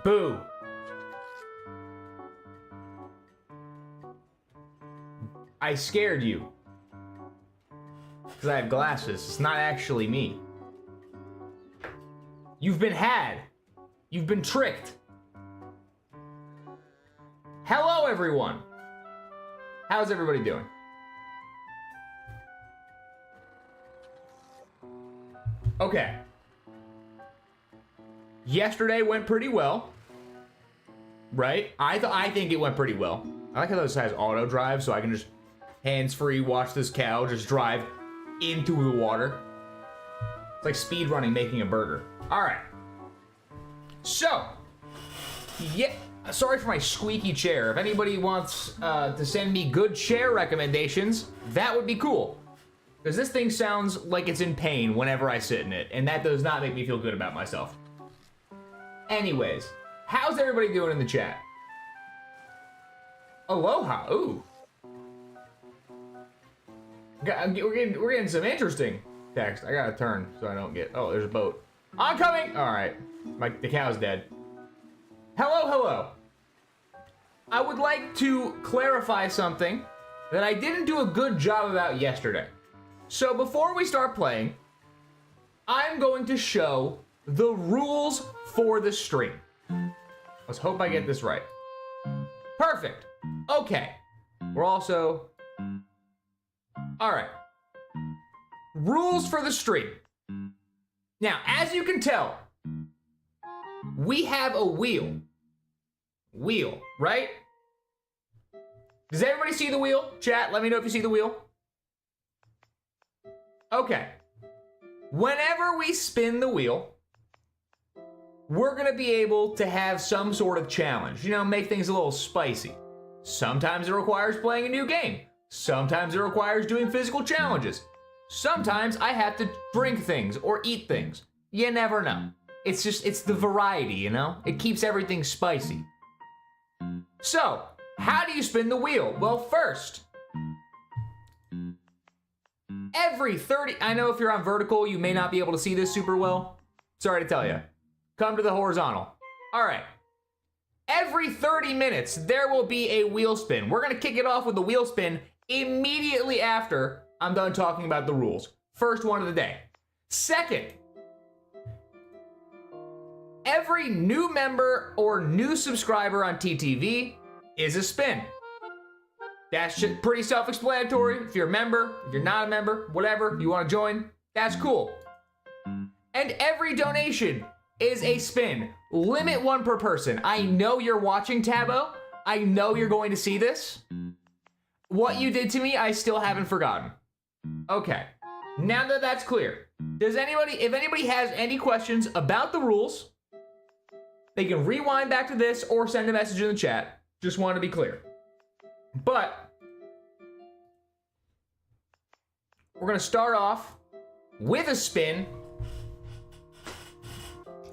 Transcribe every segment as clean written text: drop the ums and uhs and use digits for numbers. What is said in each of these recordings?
Boo. I scared you. Because I have glasses. It's not actually me. You've been had. You've been tricked. Hello, everyone. How's everybody doing? Okay. Yesterday went pretty well. Right? I think it went pretty well. I like how this has auto drive, so I can just hands-free watch this cow just drive into the water. It's like speed running making a burger. All right. So, yeah, sorry for my squeaky chair. If anybody wants to send me good chair recommendations, that would be cool. Because this thing sounds like it's in pain whenever I sit in it, and that does not make me feel good about myself. Anyways, how's everybody doing in the chat? Aloha, ooh. We're getting some interesting text. I gotta turn so I don't get, oh, there's a boat. I'm coming! All right, the cow's dead. Hello, hello. I would like to clarify something that I didn't do a good job about yesterday. So before we start playing, I'm going to show the rules for the stream. Let's hope I get this right. Perfect. Okay. We're also... All right. Rules for the stream. Now, as you can tell, we have a wheel. Wheel, right? Does everybody see the wheel? Chat, let me know if you see the wheel. Okay. Whenever we spin the wheel, we're gonna be able to have some sort of challenge. You know, make things a little spicy. Sometimes it requires playing a new game. Sometimes it requires doing physical challenges. Sometimes I have to drink things or eat things. You never know. It's the variety, you know? It keeps everything spicy. So, how do you spin the wheel? Well, first, every 30, I know if you're on vertical, you may not be able to see this super well. Sorry to tell you. Come to the horizontal. All right. Every 30 minutes, there will be a wheel spin. We're gonna kick it off with the wheel spin immediately after I'm done talking about the rules. First one of the day. Second, every new member or new subscriber on TTV is a spin. That's just pretty self-explanatory. If you're a member, if you're not a member, whatever, you want to join, that's cool. And every donation is a spin. Limit one per person. I know you're watching, Tabo. I know you're going to see this. What you did to me, I still haven't forgotten. Okay, now that that's clear, if anybody has any questions about the rules, they can rewind back to this or send a message in the chat. Just want to be clear. But we're gonna start off with a spin.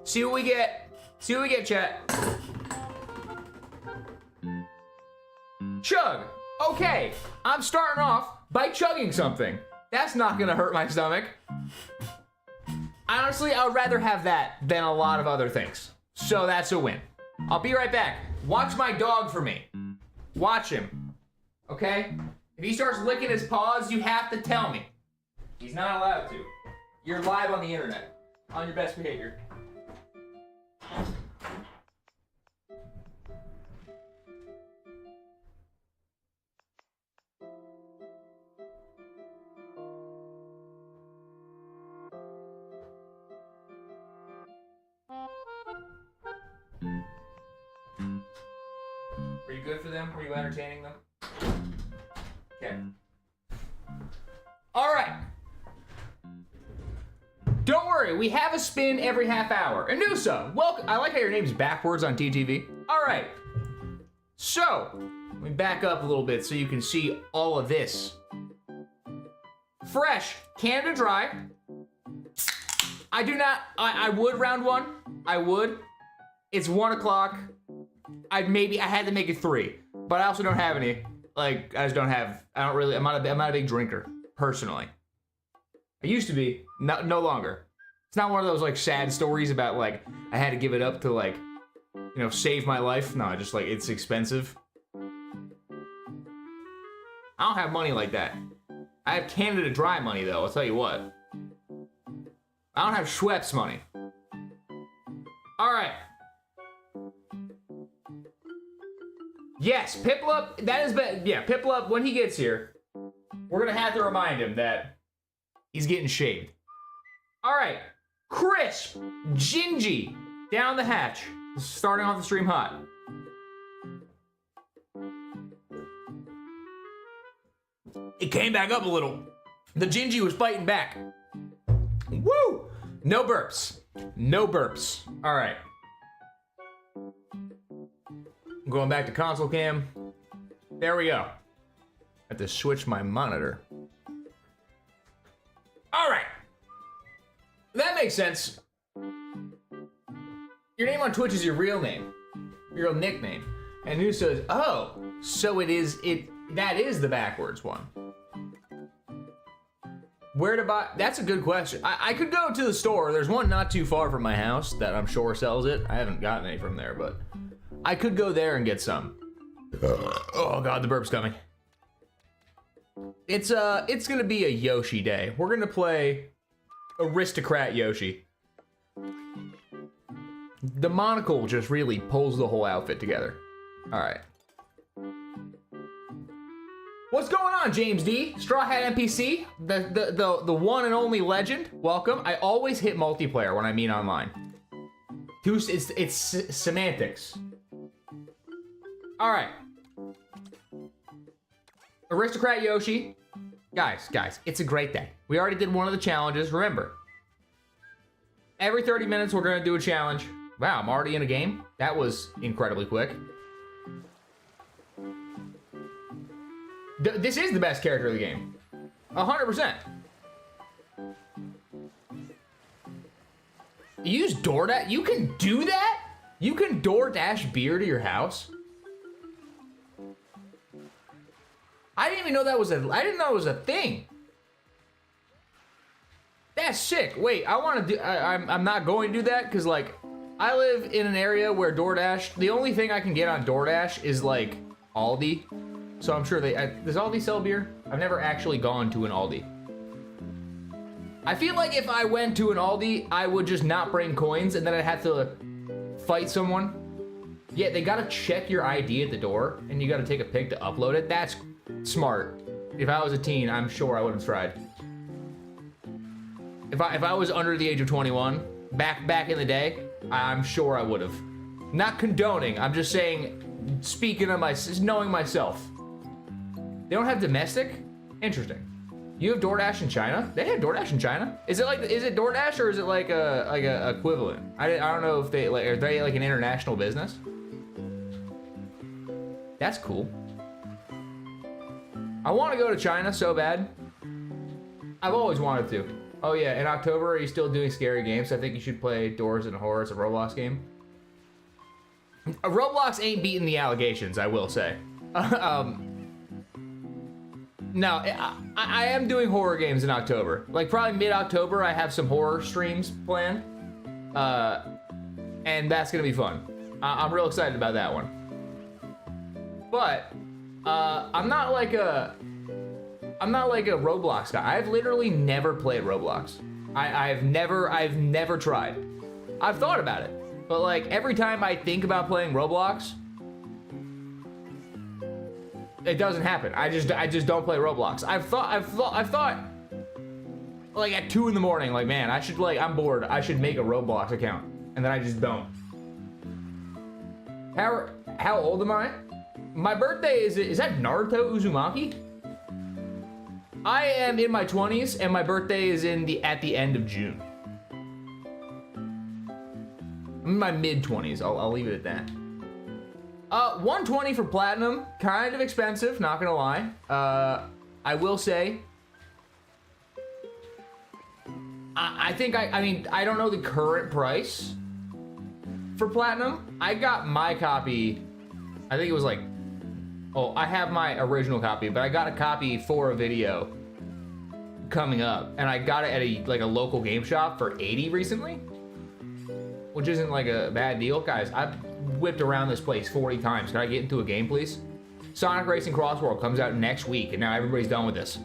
See what we get. See what we get, chat. Chug. Okay, I'm starting off by chugging something. That's not gonna hurt my stomach. Honestly, I would rather have that than a lot of other things. So that's a win. I'll be right back. Watch my dog for me. Watch him. Okay? If he starts licking his paws, you have to tell me. He's not allowed to. You're live on the internet. On your best behavior. Were you good for them? Were you entertaining them? Okay. All right. Don't worry, we have a spin every half hour. Anusa, welcome. I like how your name's backwards on TTV. All right. So, let me back up a little bit so you can see all of this. Fresh, Canada Dry. I would round one. I would. It's 1 o'clock. I had to make it 3, but I also don't have any. Like, I'm not a big drinker, personally. I used to be, no longer. It's not one of those like sad stories about like I had to give it up to like, you know, save my life. No, just like it's expensive. I don't have money like that. I have Canada Dry money though, I'll tell you what. I don't have Schweppes money. All right. Yes, Piplup, that is bad. Yeah, Piplup, when he gets here, we're gonna have to remind him that he's getting shaved. All right, Crisp, Gingy, down the hatch, starting off the stream hot. It came back up a little. The Gingy was fighting back. Woo! No burps. No burps. All right. I'm going back to console cam. There we go. I have to switch my monitor. All right. That makes sense. Your name on Twitch is your real name, your real nickname. And who says, oh, so that is the backwards one. Where to buy? That's a good question. I could go to the store. There's one not too far from my house that I'm sure sells it. I haven't gotten any from there, but I could go there and get some. Oh God, the burp's coming. It's gonna be a Yoshi day. We're gonna play Aristocrat Yoshi. The monocle just really pulls the whole outfit together. All right. What's going on, James D? Straw Hat NPC, the one and only legend. Welcome. I always hit multiplayer when I mean online. It's semantics. All right. Aristocrat Yoshi. Guys, it's a great day. We already did one of the challenges. Remember, every 30 minutes we're gonna do a challenge. Wow, I'm already in a game. That was incredibly quick. This is the best character of the game. 100%. You use DoorDash? You can do that? You can DoorDash beer to your house? I didn't even know that was I didn't know it was a thing. That's sick. Wait, I want to do, I'm not going to do that because like, I live in an area where DoorDash, the only thing I can get on DoorDash is like Aldi. So I'm sure does Aldi sell beer? I've never actually gone to an Aldi. I feel like if I went to an Aldi, I would just not bring coins and then I'd have to fight someone. Yeah, they gotta check your ID at the door and you gotta take a pic to upload it. That's smart. If I was a teen, I'm sure I would have tried. If I was under the age of 21, back in the day, I'm sure I would have. Not condoning, I'm just saying, speaking of knowing myself. They don't have domestic? Interesting. You have DoorDash in China? They have DoorDash in China? Is it DoorDash or is it like a equivalent? I don't know if are they like an international business? That's cool. I want to go to China so bad. I've always wanted to. Oh yeah, in October, are you still doing scary games? I think you should play Doors and Horror. It's a Roblox game. Roblox ain't beating the allegations, I will say. No, I am doing horror games in October. Like probably mid-October, I have some horror streams planned. And that's gonna be fun. I'm real excited about that one. But, I'm not like a Roblox guy. I've literally never played Roblox. I've never tried. I've thought about it. But like every time I think about playing Roblox, it doesn't happen. I just don't play Roblox. I've thought like at 2 in the morning, like man, I'm bored. I should make a Roblox account. And then I just don't. How old am I? My birthday is that Naruto Uzumaki? I am in my 20s and my birthday is at the end of June. I'm in my mid-20s. I'll leave it at that. 120 for platinum, kind of expensive, not gonna lie. I will say, I think I mean, I don't know the current price for platinum. I got my copy, I think it was like, oh, I have my original copy, but I got a copy for a video coming up, and I got it at a local game shop for 80 recently, which isn't like a bad deal. Guys, I've whipped around this place 40 times. Can I get into a game, please? Sonic Racing Cross World comes out next week, and now everybody's done with this.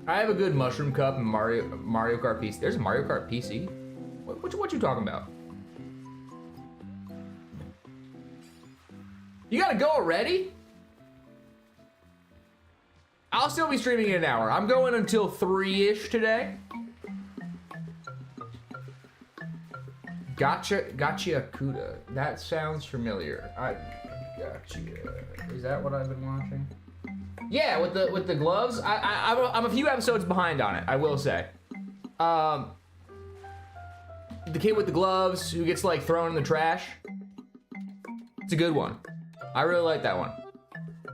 I have a good mushroom cup and Mario Kart PC. There's a Mario Kart PC? What you talking about? You gotta go already? I'll still be streaming in an hour. I'm going until 3-ish today. Gotcha Kuda. That sounds familiar. Gotcha. Is that what I've been watching? Yeah, with the gloves. I'm a few episodes behind on it, I will say. The kid with the gloves who gets like thrown in the trash. It's a good one. I really like that one.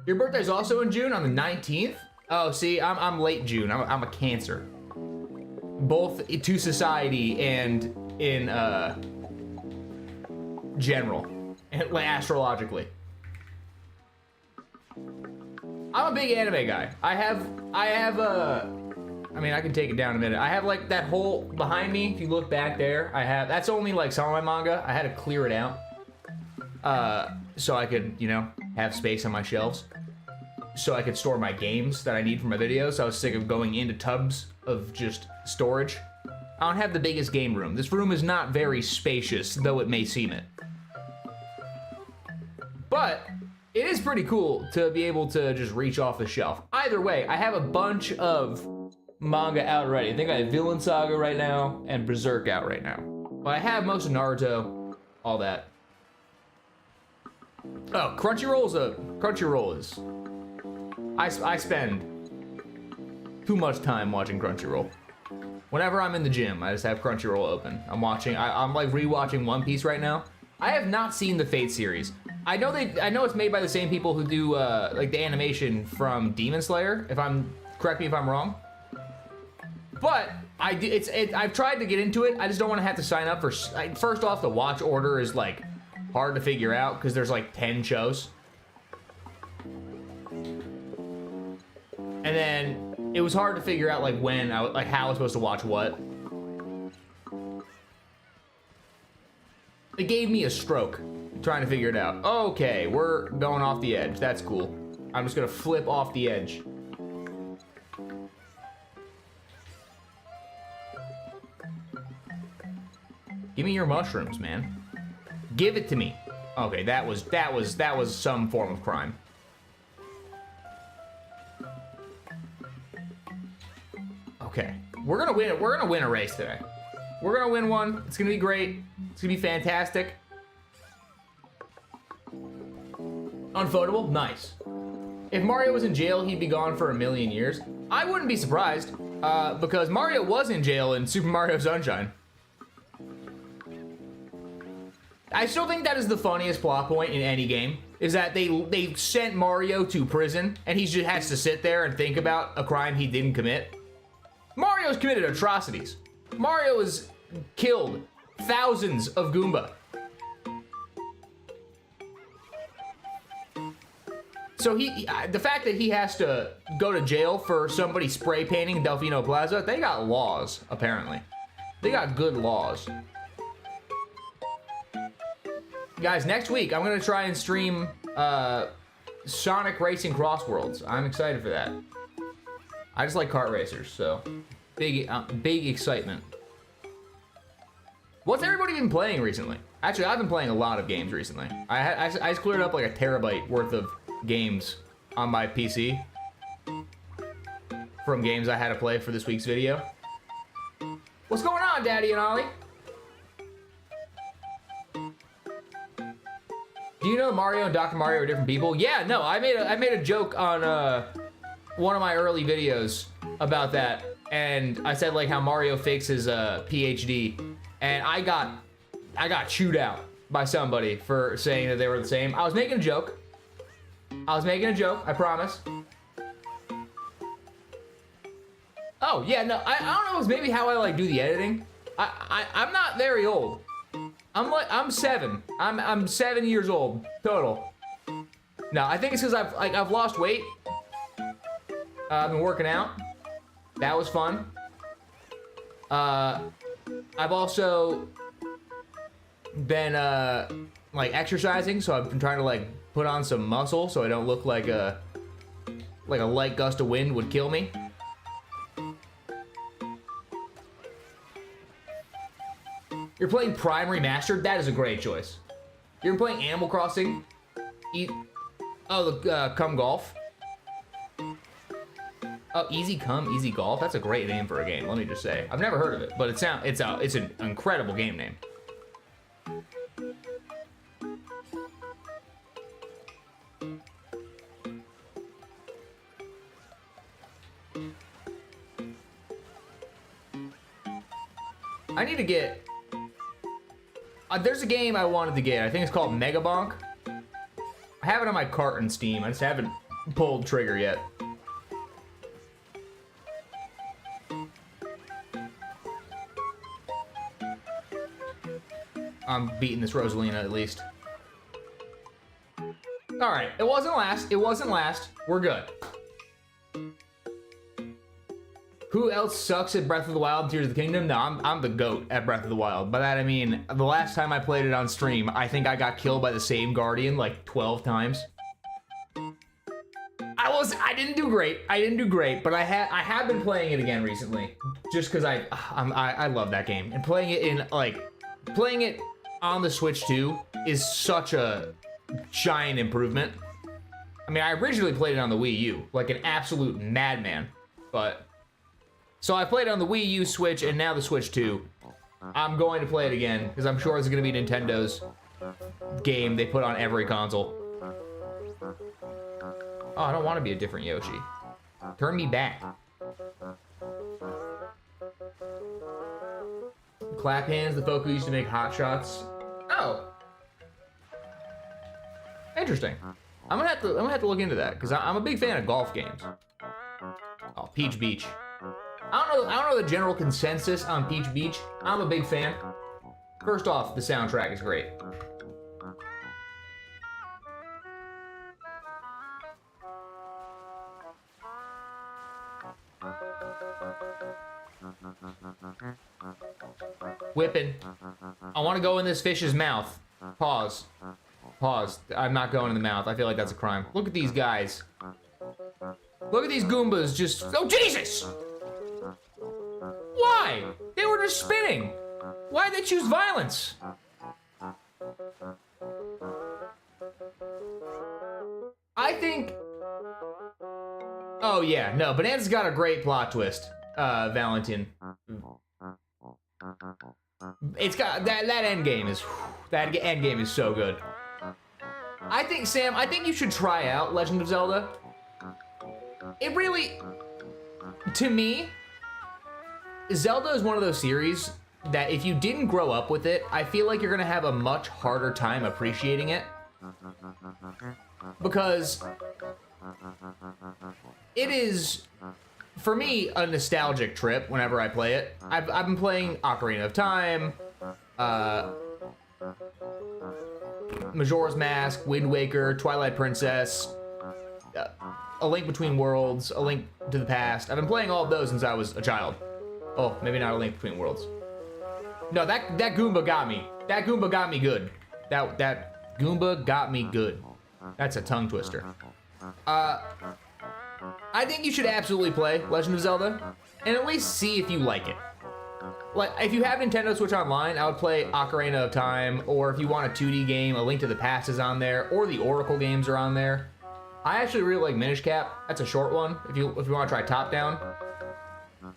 Your birthday's also in June on the 19th? Oh, see, I'm late June. I'm a Cancer. Both to society and in general, and astrologically. I'm a big anime guy. I mean, I can take it down in a minute. I have like that hole behind me. If you look back there, that's only like some of my manga. I had to clear it out. So I could, you know, have space on my shelves. So I could store my games that I need for my videos. I was sick of going into tubs of just storage. I don't have the biggest game room. This room is not very spacious, though it may seem it. But it is pretty cool to be able to just reach off the shelf. Either way, I have a bunch of manga out already. I think I have Villain Saga right now and Berserk out right now. But I have most of Naruto, all that. Oh, Crunchyroll is. I spend too much time watching Crunchyroll. Whenever I'm in the gym, I just have Crunchyroll open. I'm like rewatching One Piece right now. I have not seen the Fate series. I know it's made by the same people who do like the animation from Demon Slayer. Correct me if I'm wrong. But I've tried to get into it. I just don't want to have to sign up for. First off, the watch order is like hard to figure out because there's like 10 shows. And then it was hard to figure out like how I was supposed to watch what. It gave me a stroke trying to figure it out. Okay, we're going off the edge. That's cool. I'm just gonna flip off the edge. Give me your mushrooms, man. Give it to me. Okay, that was some form of crime. Okay, we're gonna win a race today. We're gonna win one. It's gonna be great. It's gonna be fantastic. Unvotable? Nice. If Mario was in jail, he'd be gone for 1,000,000 years. I wouldn't be surprised, because Mario was in jail in Super Mario Sunshine. I still think that is the funniest plot point in any game, is that they sent Mario to prison, and he just has to sit there and think about a crime he didn't commit. Mario's committed atrocities. Mario has killed thousands of Goomba. So the fact that he has to go to jail for somebody spray painting Delfino Plaza, they got laws, apparently. They got good laws. Guys, next week, I'm gonna try and stream Sonic Racing Cross Worlds. I'm excited for that. I just like kart racers, so big excitement. What's everybody been playing recently? Actually, I've been playing a lot of games recently. I just cleared up like a terabyte worth of games on my PC from games I had to play for this week's video. What's going on, Daddy and Ollie? Do you know Mario and Dr. Mario are different people? Yeah, no, I made a joke on one of my early videos about that, and I said like how Mario fakes his PhD, and I got chewed out by somebody for saying that they were the same. I was making a joke. I promise. Oh yeah, no, I don't know. It's maybe how I like do the editing. I'm not very old. I'm 7. I'm 7 years old total. No, I think it's because I've lost weight. I've been working out. That was fun. I've also been like exercising, so I've been trying to like put on some muscle so I don't look like a light gust of wind would kill me. You're playing Prime Remastered? That is a great choice. You're playing Animal Crossing? Come Golf. Oh, Easy Come, Easy Golf. That's a great name for a game, let me just say. I've never heard of it, but it's an incredible game name. I need to get... there's a game I wanted to get. I think it's called Mega Bonk. I have it on my cart in Steam. I just haven't pulled trigger yet. I'm beating this Rosalina at least. All right, it wasn't last. It wasn't last. We're good. Who else sucks at Breath of the Wild, Tears of the Kingdom? No, I'm the GOAT at Breath of the Wild. By that I mean, the last time I played it on stream, I think I got killed by the same Guardian like 12 times. I didn't do great. I didn't do great, but I have been playing it again recently, just because I love that game, and playing it on the Switch 2 is such a giant improvement. I mean, I originally played it on the Wii U, like an absolute madman, but so I played it on the Wii U, Switch, and now the Switch 2. I'm going to play it again because I'm sure it's going to be Nintendo's game they put on every console. Oh, I don't want to be a different Yoshi. Turn me back. Clap hands, the folk who used to make hot shots. Oh. Interesting. I'm gonna have to look into that, because I'm a big fan of golf games. Oh, Peach Beach. I don't know the general consensus on Peach Beach. I'm a big fan. First off, the soundtrack is great. Whipping. I want to go in this fish's mouth. Pause. Pause. I'm not going in the mouth. I feel like that's a crime. Look at these guys. Look at these Goombas just... Oh, Jesus! Why? They were just spinning. Why'd they choose violence? I think... Oh, yeah. No, Bonanza's got a great plot twist, Valentin. It's got... That end game is... That end game is so good. I think, Sam, I think you should try out Legend of Zelda. It really... To me... Zelda is one of those series that if you didn't grow up with it, I feel like you're gonna have a much harder time appreciating it. Because it is, for me, a nostalgic trip whenever I play it. I've been playing Ocarina of Time, Majora's Mask, Wind Waker, Twilight Princess, A Link Between Worlds, A Link to the Past. I've been playing all of those since I was a child. Oh, maybe not A Link Between Worlds. No, that Goomba got me. That Goomba got me good. That Goomba got me good. That's a tongue twister. I think you should absolutely play Legend of Zelda and at least see if you like it. Like, if you have Nintendo Switch Online, I would play Ocarina of Time, or if you want a 2D game, A Link to the Past is on there, or the Oracle games are on there. I actually really like Minish Cap. That's a short one if you want to try top-down.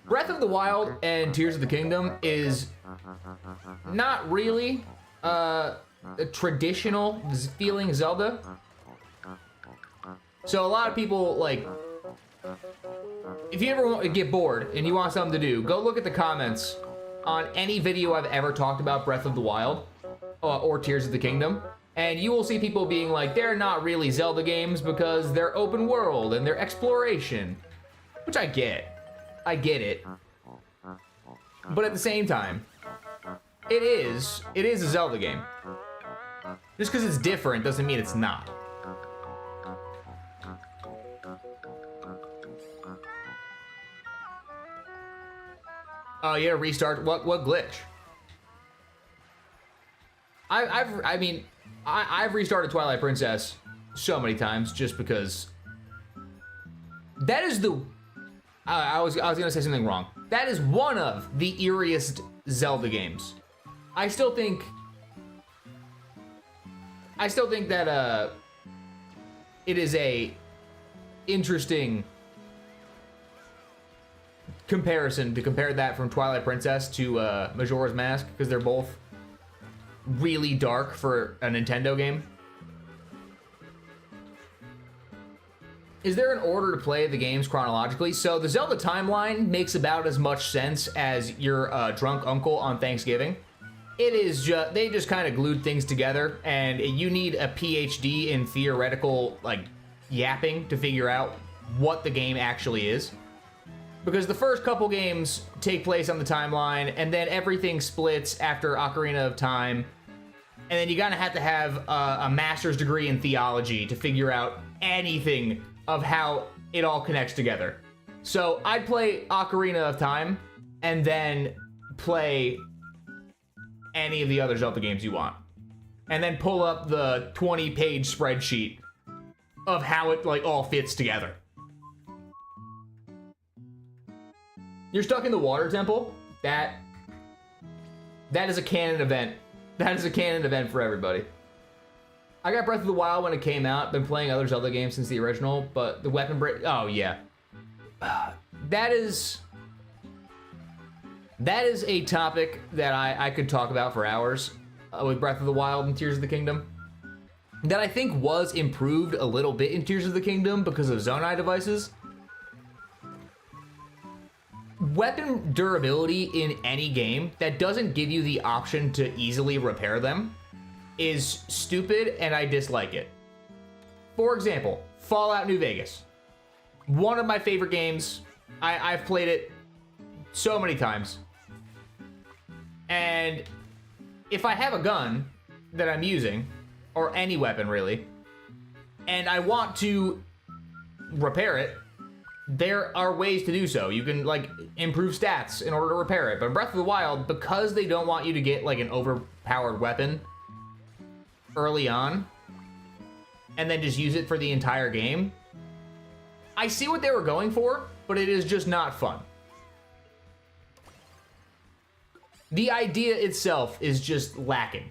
Breath of the Wild and Tears of the Kingdom is not really a traditional feeling Zelda. So a lot of people, like, if you ever get bored and you want something to do, go look at the comments on any video I've ever talked about Breath of the Wild or Tears of the Kingdom, and you will see people being like, they're not really Zelda games because they're open world and they're exploration, which I get. I get it. But at the same time, it is a Zelda game. Just because it's different doesn't mean it's not. Oh, you had to restart. What glitch? I've restarted Twilight Princess so many times just because that is the. I was gonna say something wrong. That is one of the eeriest Zelda games. I still think that it is a interesting comparison to compare that from Twilight Princess to Majora's Mask, because they're both really dark for a Nintendo game. Is there an order to play the games chronologically? So the Zelda timeline makes about as much sense as your drunk uncle on Thanksgiving. It is just, they just kind of glued things together, and you need a PhD in theoretical, like, yapping to figure out what the game actually is. Because the first couple games take place on the timeline, and then everything splits after Ocarina of Time. And then you gotta have to have a master's degree in theology to figure out anything of how it all connects together. So I'd play Ocarina of Time, and then play any of the other Zelda games you want. And then pull up the 20-page spreadsheet of how it, like, all fits together. You're stuck in the water temple? That is a canon event. That is a canon event for everybody. I got Breath of the Wild when it came out. Been playing other Zelda games since the original, but the weapon break. Oh yeah, that is a topic that I could talk about for hours with Breath of the Wild and Tears of the Kingdom. That I think was improved a little bit in Tears of the Kingdom because of Zonai devices. Weapon durability in any game that doesn't give you the option to easily repair them is stupid, and I dislike it. For example, Fallout New Vegas. One of my favorite games. I've played it so many times. And if I have a gun that I'm using, or any weapon really, and I want to repair it, there are ways to do so. You can, like, improve stats in order to repair it. But in Breath of the Wild, because they don't want you to get, like, an overpowered weapon early on, and then just use it for the entire game, I see what they were going for, but it is just not fun. The idea itself is just lacking.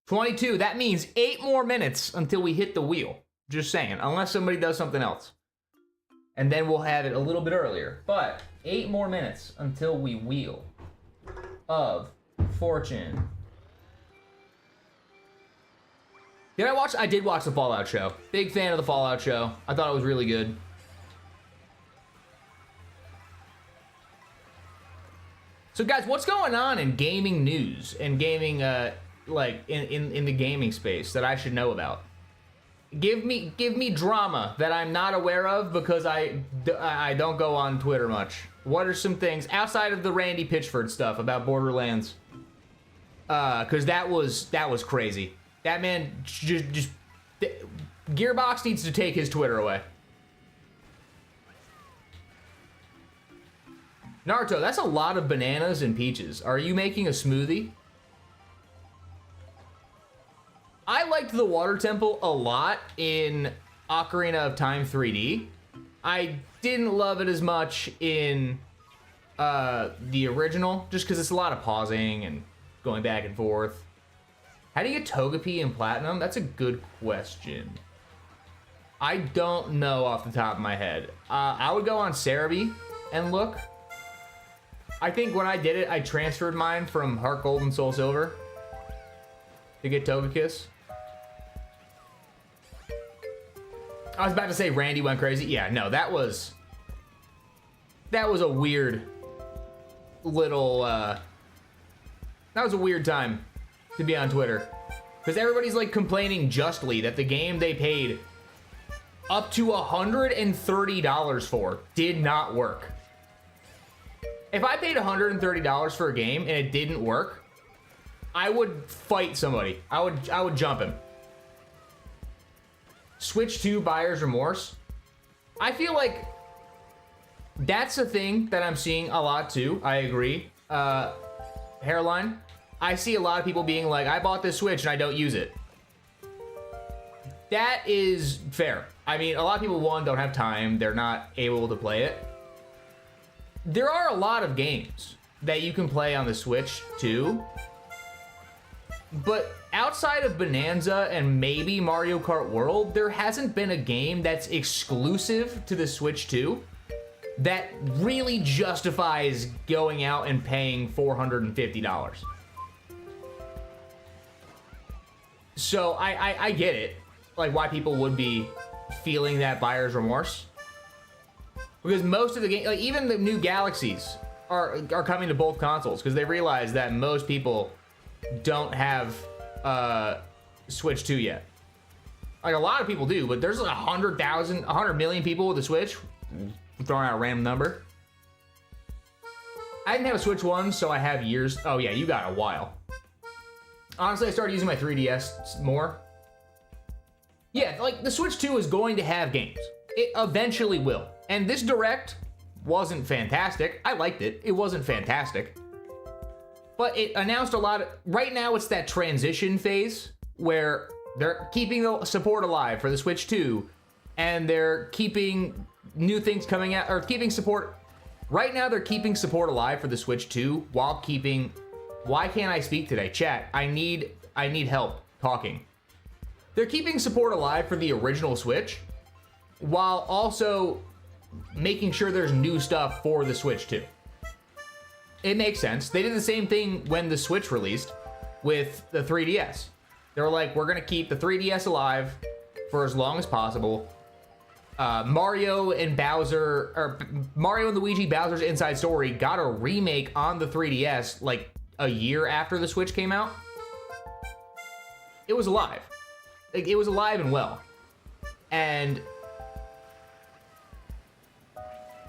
$22, that means 8 more minutes until we hit the wheel. Just saying, unless somebody does something else. And then we'll have it a little bit earlier. But 8 more minutes until we wheel of fortune. I did watch the Fallout show. Big fan of the Fallout show. I thought it was really good. So guys, what's going on in gaming news and gaming, like in the gaming space that I should know about? Give me drama that I'm not aware of, because I don't go on Twitter much. What are some things outside of the Randy Pitchford stuff about Borderlands? Because that was crazy. That man just Gearbox needs to take his Twitter away. Naruto, that's a lot of bananas and peaches. Are you making a smoothie? I liked the water temple a lot in Ocarina of Time 3D. I didn't love it as much in the original, just because it's a lot of pausing and going back and forth. How do you get Togepi in Platinum? That's a good question. I don't know off the top of my head. I would go on Cerebi and look. I think when I did it, I transferred mine from Heart Gold and Soul Silver to get Togekiss. I was about to say Randy went crazy. Yeah, no, that was a weird little, that was a weird time to be on Twitter. Because everybody's, like, complaining justly that the game they paid up to $130 for did not work. If I paid $130 for a game and it didn't work, I would fight somebody. I would jump him. Switch 2 buyer's remorse. I feel like that's a thing that I'm seeing a lot too. I agree. Hairline. I see a lot of people being like, I bought this Switch and I don't use it. That is fair. I mean, a lot of people, one, don't have time. They're not able to play it. There are a lot of games that you can play on the Switch too. But outside of Bonanza and maybe Mario Kart World, there hasn't been a game that's exclusive to the Switch 2 that really justifies going out and paying $450. So I get it, like why people would be feeling that buyer's remorse. Because most of the game, like even the new Galaxies are coming to both consoles because they realize that most people don't have Switch 2 yet. Like a lot of people do, but there's like 100 million people with a Switch. I'm throwing out a random number. I didn't have a Switch 1, so I have years. Oh yeah, you got a while. Honestly, I started using my 3DS more. Yeah, like the Switch 2 is going to have games. It eventually will. And this Direct wasn't fantastic. I liked it. It wasn't fantastic. But it announced a lot of, right now it's that transition phase where they're keeping the support alive for the Switch 2 and they're keeping new things coming out, or keeping support. Right now they're keeping support alive for the Switch 2 while keeping, why can't I speak today? Chat, I need help talking. They're keeping support alive for the original Switch while also making sure there's new stuff for the Switch 2. It makes sense. They did the same thing when the Switch released with the 3DS. They were like, we're gonna keep the 3DS alive for as long as possible. Mario and Luigi Bowser's Inside Story got a remake on the 3DS like a year after the Switch came out. It was alive. Like, it was alive and well. And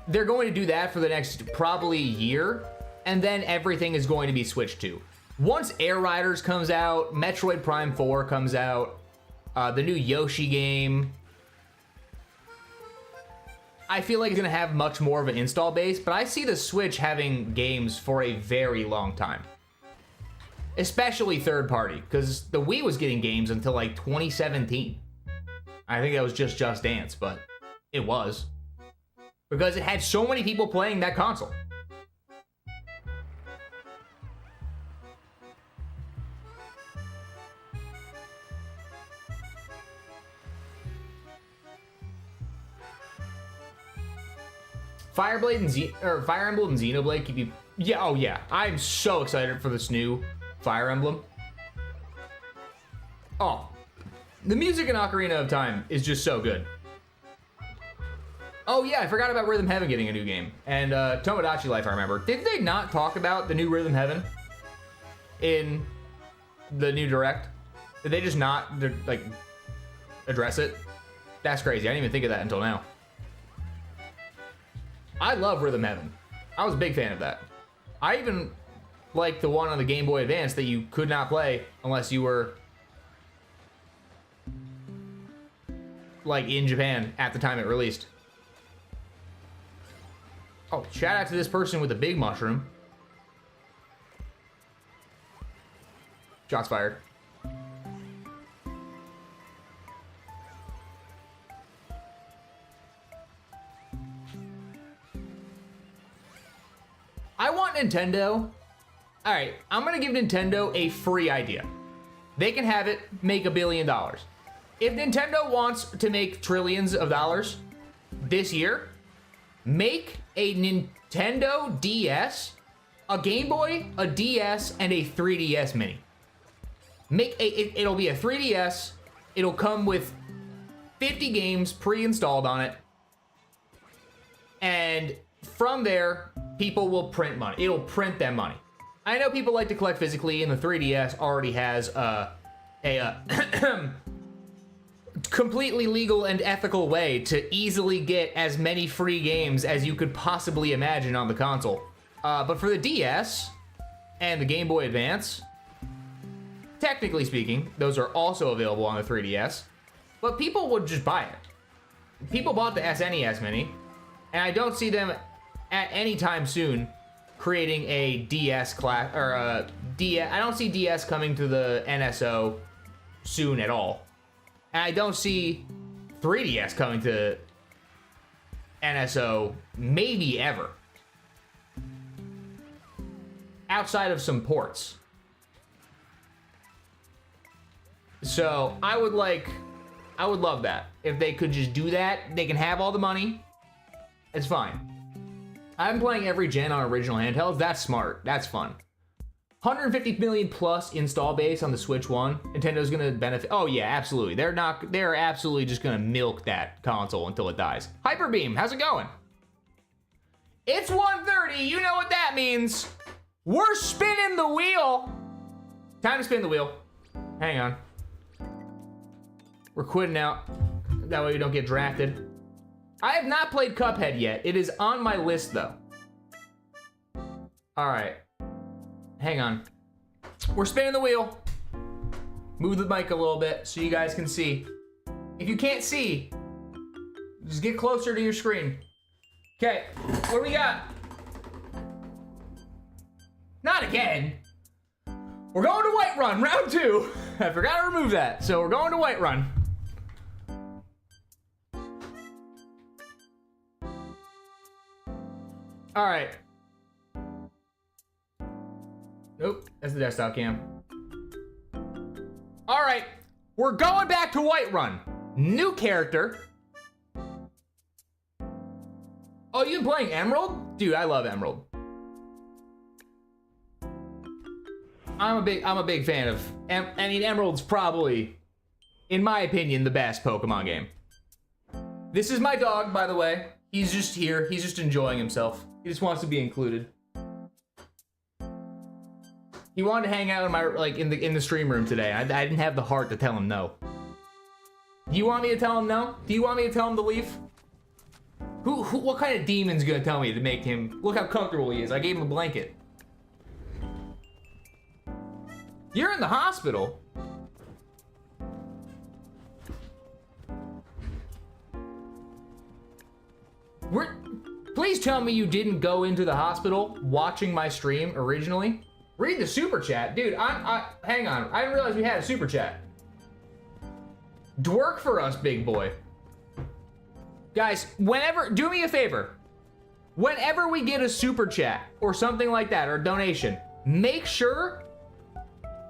they're going to do that for the next probably year, and then everything is going to be Switch 2. Once Air Riders comes out, Metroid Prime 4 comes out, the new Yoshi game, I feel like it's gonna have much more of an install base, but I see the Switch having games for a very long time. Especially third party, because the Wii was getting games until like 2017. I think that was just Dance, but it was. Because it had so many people playing that console. Fire Emblem and Xenoblade keep you... Yeah, oh yeah. I'm so excited for this new Fire Emblem. Oh. The music in Ocarina of Time is just so good. Oh yeah, I forgot about Rhythm Heaven getting a new game. And Tomodachi Life, I remember. Did they not talk about the new Rhythm Heaven in the new Direct? Did they just not, like, address it? That's crazy. I didn't even think of that until now. I love Rhythm Heaven. I was a big fan of that. I even like the one on the Game Boy Advance that you could not play unless you were like in Japan at the time it released. Oh, shout out to this person with the big mushroom. Shots fired. I want Nintendo. All right, I'm gonna give Nintendo a free idea. They can have it, make $1 billion. If Nintendo wants to make trillions of dollars this year, make a Nintendo DS, a Game Boy, a DS, and a 3DS Mini. It'll be a 3DS. It'll come with 50 games pre-installed on it. And from there, people will print money. It'll print them money. I know people like to collect physically, and the 3DS already has a completely legal and ethical way to easily get as many free games as you could possibly imagine on the console. But for the DS and the Game Boy Advance, technically speaking, those are also available on the 3DS. but people would just buy it. People bought the SNES Mini, and I don't see them at any time soon creating a DS class, or a DS. I don't see DS coming to the NSO soon at all. And I don't see 3DS coming to NSO maybe ever. Outside of some ports. So I would love that. If they could just do that, they can have all the money. It's fine. I'm playing every gen on original handhelds. That's smart. That's fun. 150 million plus install base on the Switch 1. Nintendo's gonna benefit. Oh yeah, absolutely. They're absolutely just gonna milk that console until it dies. Hyperbeam, how's it going? It's 1:30. You know what that means. We're spinning the wheel. Time to spin the wheel. Hang on. We're quitting out. That way we don't get drafted. I have not played Cuphead yet. It is on my list though. All right. Hang on. We're spinning the wheel. Move the mic a little bit so you guys can see. If you can't see, just get closer to your screen. Okay, what do we got? Not again. We're going to Whiterun, round 2. I forgot to remove that, so we're going to Whiterun. All right. Nope, that's the desktop cam. All right, we're going back to Whiterun. New character. Oh, you playing Emerald? Dude, I love Emerald. I'm a big fan of, I mean, Emerald's probably, in my opinion, the best Pokemon game. This is my dog, by the way. He's just here. He's just enjoying himself. He just wants to be included. He wanted to hang out in my in the stream room today. I didn't have the heart to tell him no. Do you want me to tell him no? Do you want me to tell him to leave? What kind of demon's gonna tell me to make him look how comfortable he is? I gave him a blanket. You're in the hospital. Please tell me you didn't go into the hospital watching my stream originally. Read the super chat. Dude, hang on. I didn't realize we had a super chat. Dwork for us, big boy. Guys, do me a favor. Whenever we get a super chat or something like that, or a donation, make sure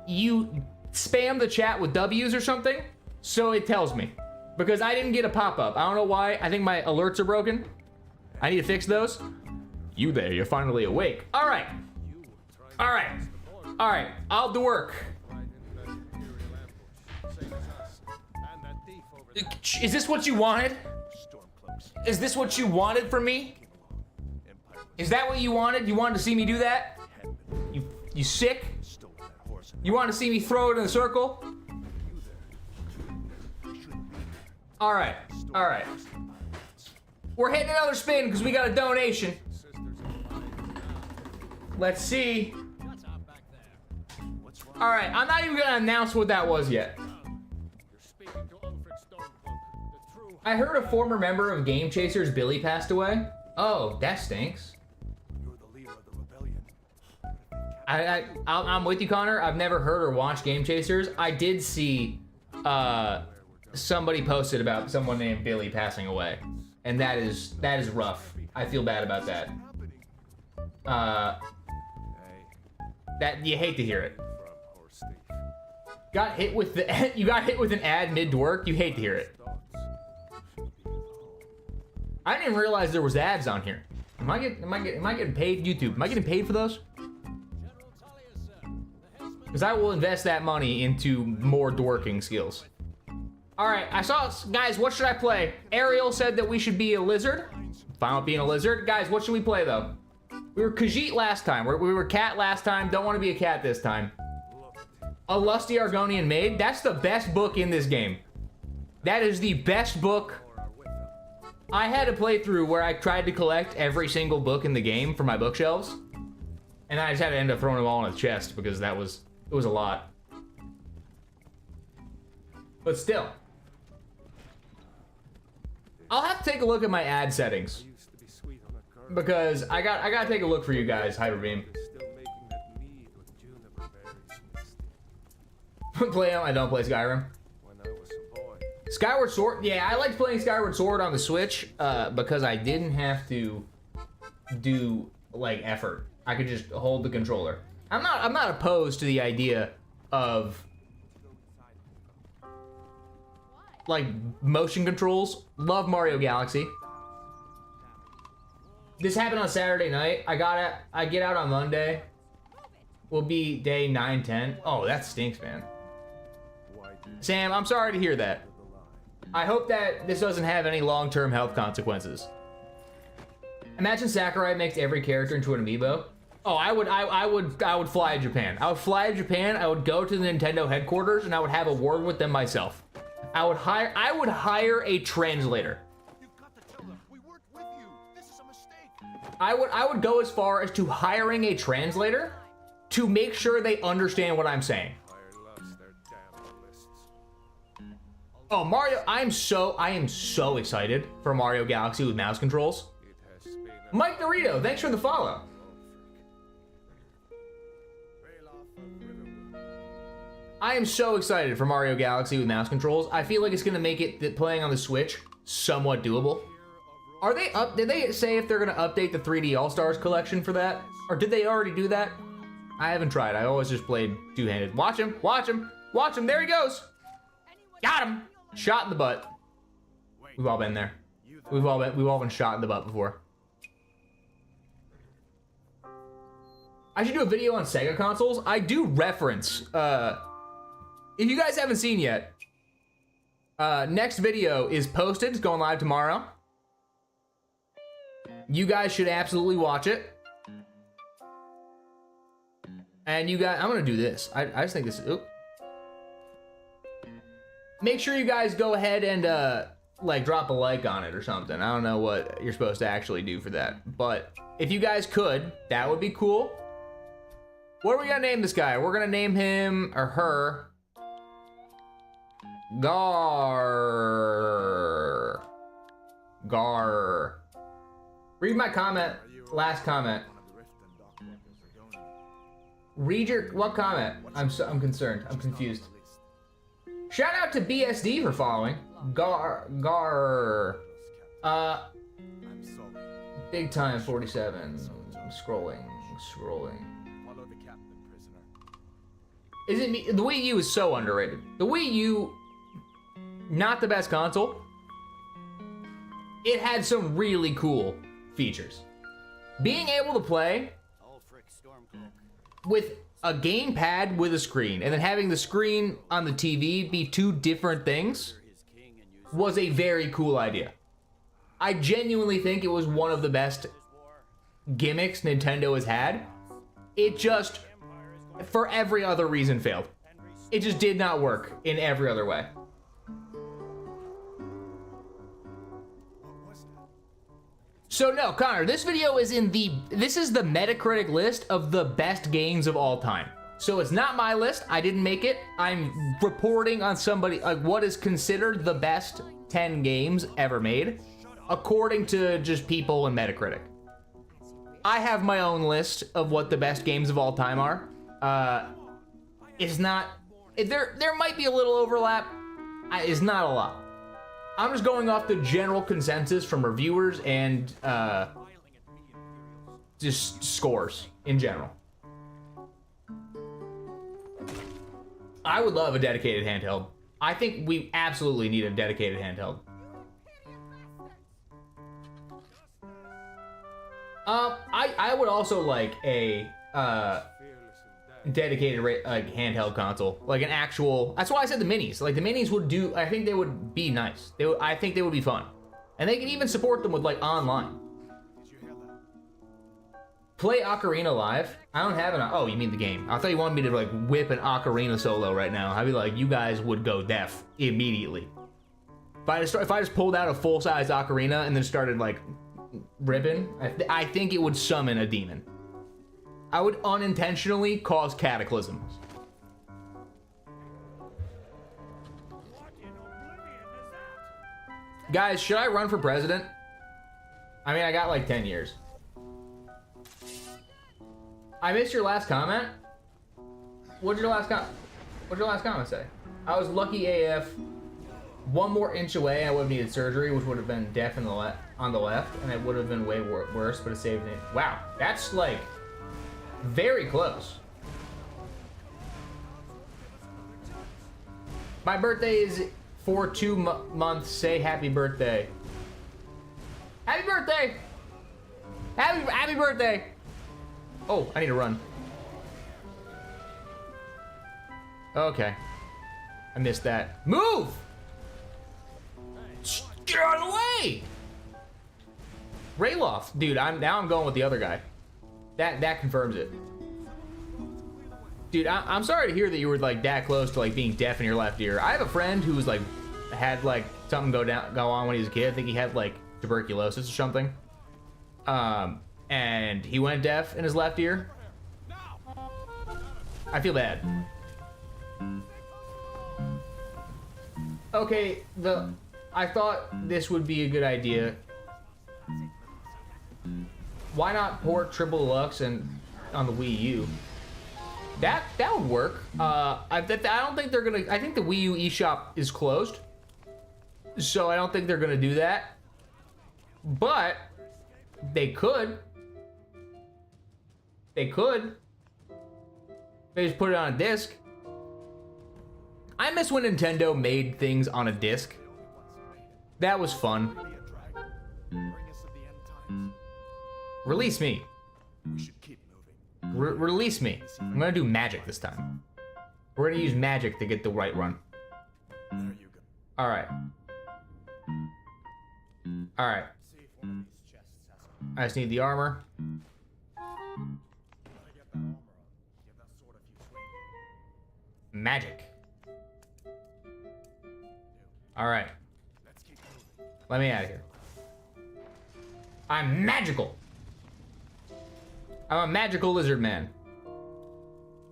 you spam the chat with W's or something so it tells me. Because I didn't get a pop-up. I don't know why. I think my alerts are broken. I need to fix those. You there, you're finally awake. All right. All right. All right, I'll do work. Is this what you wanted? Is this what you wanted from me? Is that what you wanted? You wanted to see me do that? You sick? You want to see me throw it in a circle? All right, all right. We're hitting another spin because we got a donation. Let's see. All right, I'm not even gonna announce what that was yet. I heard a former member of Game Chasers, Billy, passed away. Oh, that stinks. I'm with you, Connor. I've never heard or watched Game Chasers. I did see somebody posted about someone named Billy passing away, and that is rough. I feel bad about that. That you hate to hear it. Got hit with you got hit with an ad mid-work. You hate to hear it. I didn't even realize there was ads on here. Am I getting paid? YouTube, am I getting paid for those? Because I will invest that money into more dworking skills. All right, I saw, guys, what should I play? Ariel said that we should be a lizard. Fine with being a lizard. Guys, what should we play though? We were Khajiit last time. We were cat last time. Don't want to be a cat this time. A Lusty Argonian Maid. That's the best book in this game. That is the best book. I had a playthrough where I tried to collect every single book in the game for my bookshelves. And I just had to end up throwing them all in a chest because it was a lot. But still. I'll have to take a look at my ad settings because I gotta take a look for you guys. Hyperbeam. Play I don't play Skyrim. Skyward Sword, yeah, I liked playing Skyward Sword on the Switch because I didn't have to do like effort. I could just hold the controller. I'm not opposed to the idea of like motion controls. Love Mario Galaxy. This happened on Saturday night. I get out on Monday. Will be day 9, 10. Oh, that stinks, man. Sam, I'm sorry to hear that. I hope that this doesn't have any long-term health consequences. Imagine Sakurai makes every character into an amiibo. Oh, I would fly to Japan. I would fly to Japan. I would go to the Nintendo headquarters and I would have a word with them myself. I would hire a translator. We worked with you. This is a mistake. I would go as far as to hiring a translator to make sure they understand what I'm saying. Oh, Mario, I am so excited for Mario Galaxy with mouse controls. Mike Dorito, thanks for the follow. I am so excited for Mario Galaxy with mouse controls. I feel like it's gonna make it playing on the Switch somewhat doable. Are they up? Did they say if they're gonna update the 3D All-Stars collection for that? Or did they already do that? I haven't tried. I always just played two-handed. Watch him, watch him, watch him. There he goes. Got him. Shot in the butt. We've all been there. We've all been shot in the butt before. I should do a video on Sega consoles. I do reference, if you guys haven't seen yet, next video is posted. It's going live tomorrow. You guys should absolutely watch it. And you guys, I'm gonna do this. I just think this is, oop. Make sure you guys go ahead and like drop a like on it or something. I don't know what you're supposed to actually do for that, but if you guys could, that would be cool. What are we gonna name this guy? We're gonna name him or her Gar. Read my comment. Last comment. Read your what comment? I'm concerned. I'm confused. Shout out to BSD for following. Big time 47. Scrolling. Follow the captain, prisoner. Is it me? The Wii U is so underrated. The Wii U, not the best console. It had some really cool features. Being able to play with a gamepad with a screen and then having the screen on the TV be two different things was a very cool idea. I genuinely think it was one of the best gimmicks Nintendo has had. It just, for every other reason, failed. It just did not work in every other way. So no, Connor, this video is this is the Metacritic list of the best games of all time. So it's not my list, I didn't make it. I'm reporting on somebody, like what is considered the best 10 games ever made, according to just people in Metacritic. I have my own list of what the best games of all time are. It's not, there might be a little overlap, it's not a lot. I'm just going off the general consensus from reviewers and just scores in general. I would love a dedicated handheld. I think we absolutely need a dedicated handheld. I would also like a dedicated handheld console, like an actual. That's why I said the minis. Like the minis would do. I think they would be nice. I think they would be fun, and they can even support them with like online. Play Ocarina Live. I don't have an. Oh, you mean the game? I thought you wanted me to like whip an Ocarina solo right now. I'd be like, you guys would go deaf immediately. If I just pulled out a full size Ocarina and then started like ripping, I think it would summon a demon. I would unintentionally cause cataclysms. Guys, should I run for president? I mean, I got like 10 years. I missed your last comment. What'd your last comment say? I was lucky AF. One more inch away, I would have needed surgery, which would have been death on the left, and it would have been way worse, but it saved it. Wow, that's like very close. My birthday is for 2 months. Say happy birthday. Happy birthday! Happy birthday! Oh, I need to run. Okay. I missed that. Move! Get out of the way! Rayloff. Dude, now I'm going with the other guy. That confirms it. Dude, I'm sorry to hear that you were like that close to like being deaf in your left ear. I have a friend who was like had like something go on when he was a kid. I think he had like tuberculosis or something. And he went deaf in his left ear. I feel bad. Okay, I thought this would be a good idea. Why not port Triple Deluxe and on the Wii U? That would work. I don't think they're gonna. I think the Wii U eShop is closed, so I don't think they're gonna do that. But they could. They could. They just put it on a disc. I miss when Nintendo made things on a disc. That was fun. Release me. We should keep moving. Release me. I'm gonna do magic this time. We're gonna use magic to get the right run. There you go. All right. All right. See if one of these chests has some. I just need the armor. Gotta get that armor on. Give that sword a few swings. Magic. All right. Let's keep moving. Let me out of here. I'm magical. I'm a magical lizard man.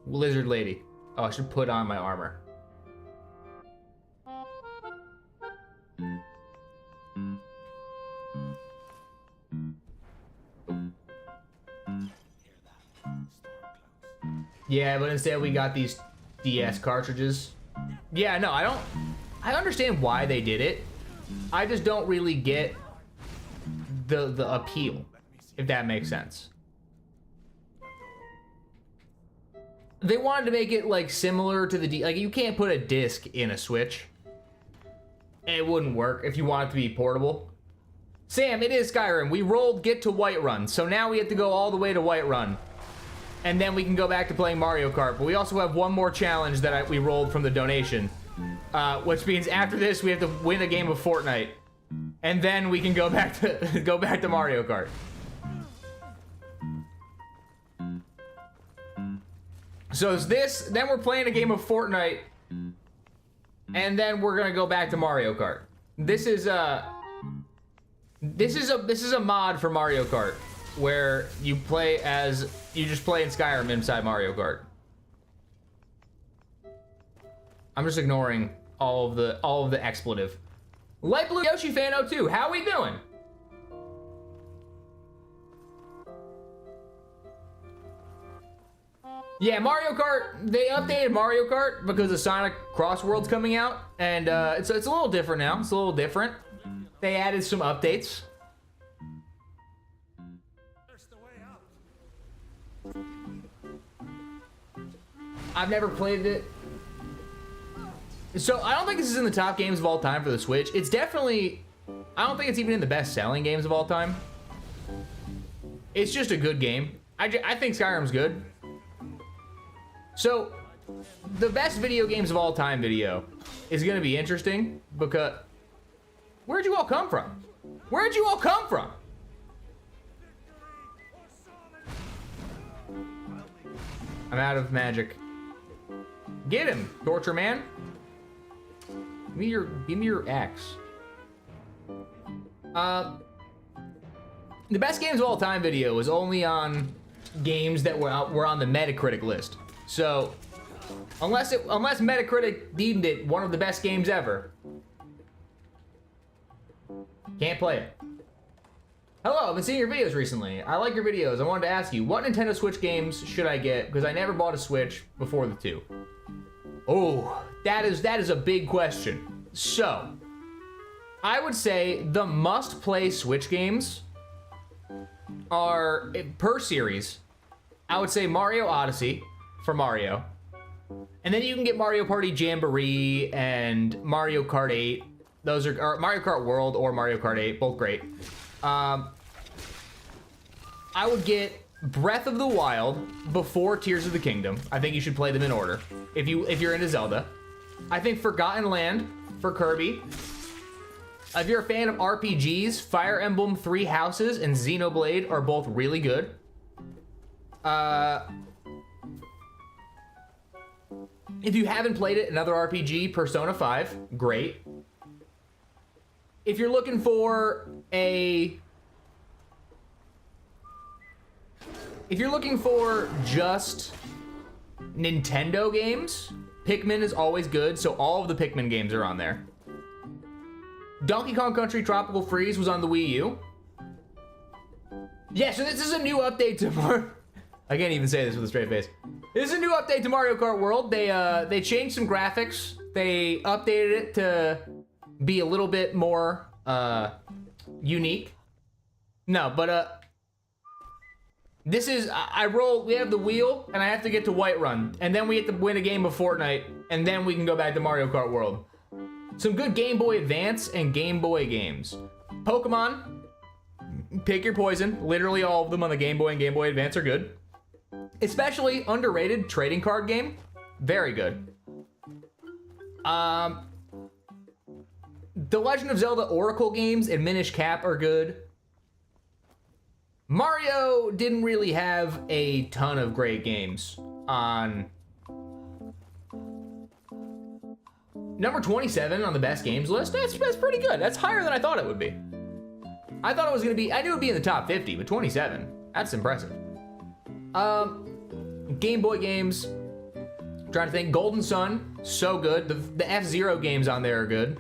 Lizard lady. Oh, I should put on my armor. Yeah, but instead we got these DS cartridges. Yeah, no, I understand why they did it. I just don't really get the appeal, if that makes sense. They wanted to make it like similar to the like you can't put a disc in a Switch. It wouldn't work if you want it to be portable. Sam, it is Skyrim. We rolled get to Whiterun, so now we have to go all the way to Whiterun. And then we can go back to playing Mario Kart. But we also have one more challenge that we rolled from the donation. Which means after this we have to win a game of Fortnite. And then we can go back to Mario Kart. So it's this, then we're playing a game of Fortnite, and then we're gonna go back to Mario Kart. This is a mod for Mario Kart where you just play in Skyrim inside Mario Kart. I'm just ignoring all of the expletive. Light Blue Yoshi Fan 02, how we doing? Yeah, Mario Kart, they updated Mario Kart because of Sonic Crossworld's coming out, and it's a little different now. It's a little different. They added some updates. I've never played it. So I don't think this is in the top games of all time for the Switch. It's definitely, I don't think it's even in the best-selling games of all time. It's just a good game. I think Skyrim's good. So, the best video games of all time video is going to be interesting because... Where'd you all come from? Where'd you all come from? I'm out of magic. Get him, Torture Man. Give me your axe. The best games of all time video was only on games that were on the Metacritic list. So, unless Metacritic deemed it one of the best games ever, Can't play it. Hello, I've been seeing your videos recently. I like your videos. I wanted to ask you, what Nintendo Switch games should I get? Because I never bought a Switch before the 2. Oh, that is a big question. So, I would say the must-play Switch games are, per series, I would say Mario Odyssey for Mario. And then you can get Mario Party Jamboree and Mario Kart 8. Those are, or Mario Kart World or Mario Kart 8, both great. I would get Breath of the Wild before Tears of the Kingdom. I think you should play them in order if you're into Zelda. I think Forgotten Land for Kirby. If you're a fan of RPGs, Fire Emblem Three Houses and Xenoblade are both really good. If you haven't played it, another RPG, Persona 5, great. If you're looking for just Nintendo games, Pikmin is always good, so all of the Pikmin games are on there. Donkey Kong Country Tropical Freeze was on the Wii U. Yeah, so this is a new update to Mario. I can't even say this with a straight face. This is a new update to Mario Kart World. They changed some graphics. They updated it to be a little bit more unique. No, but this is we have the wheel and I have to get to Whiterun, and then we have to win a game of Fortnite, and then we can go back to Mario Kart World. Some good Game Boy Advance and Game Boy games. Pokemon, pick your poison. Literally all of them on the Game Boy and Game Boy Advance are good. Especially underrated trading card game, very good. The Legend of Zelda Oracle games and Minish Cap are good. Mario didn't really have a ton of great games on number 27 on the best games list. That's pretty good. That's higher than I thought it would be. I thought it was gonna be, I knew it would be in the top 50, but 27, that's impressive. Game Boy games, I'm trying to think. Golden Sun, so good. The F-Zero games on there are good.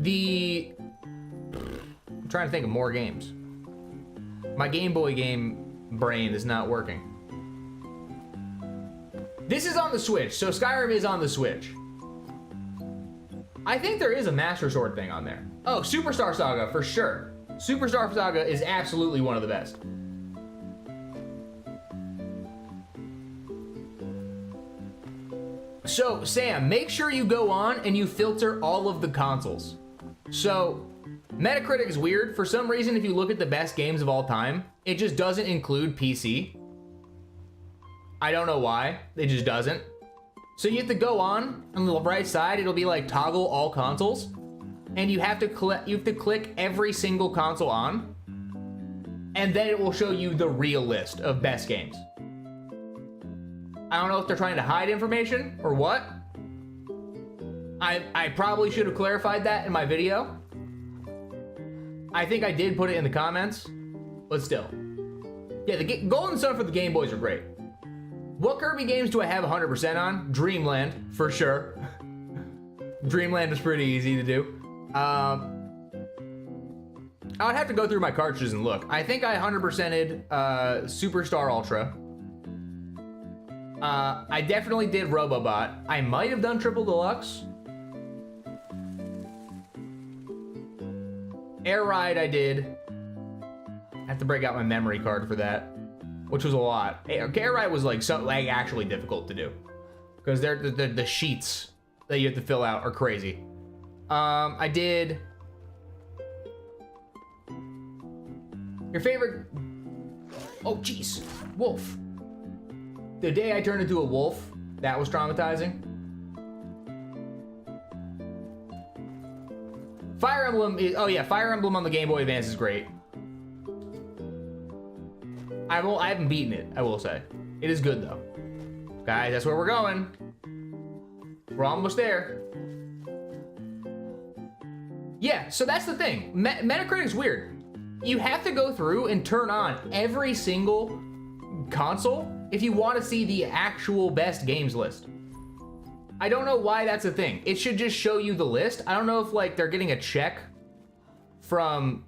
I'm trying to think of more games. My Game Boy game brain is not working. This is on the Switch, so Skyrim is on the Switch. I think there is a Master Sword thing on there. Oh, Superstar Saga, for sure. Superstar Saga is absolutely one of the best. So, Sam, make sure you go on and you filter all of the consoles. So, Metacritic is weird. For some reason, if you look at the best games of all time, it just doesn't include PC. I don't know why. It just doesn't. So you have to go on the right side. It'll be like toggle all consoles, and you have to click every single console on, and then it will show you the real list of best games. I don't know if they're trying to hide information or what. I probably should have clarified that in my video. I think I did put it in the comments, but still. Yeah, the Golden Sun for the Game Boys are great. What Kirby games do I have 100% on? Dreamland, for sure. Dreamland is pretty easy to do. I would have to go through my cartridges and look. I think I 100%ed Superstar Ultra. I definitely did Robobot. I might have done Triple Deluxe. Air Ride I did. I have to break out my memory card for that, which was a lot. Air Ride was like actually difficult to do, because the sheets that you have to fill out are crazy. I did your favorite. Oh jeez, wolf. The day I turned into a wolf, that was traumatizing. Fire Emblem is, oh yeah, Fire Emblem on the Game Boy Advance is great. I haven't beaten it, I will say. It is good though. Guys, that's where we're going. We're almost there. Yeah, so that's the thing. Metacritic is weird. You have to go through and turn on every single console if you want to see the actual best games list. I don't know why that's a thing. It should just show you the list. I don't know if like they're getting a check from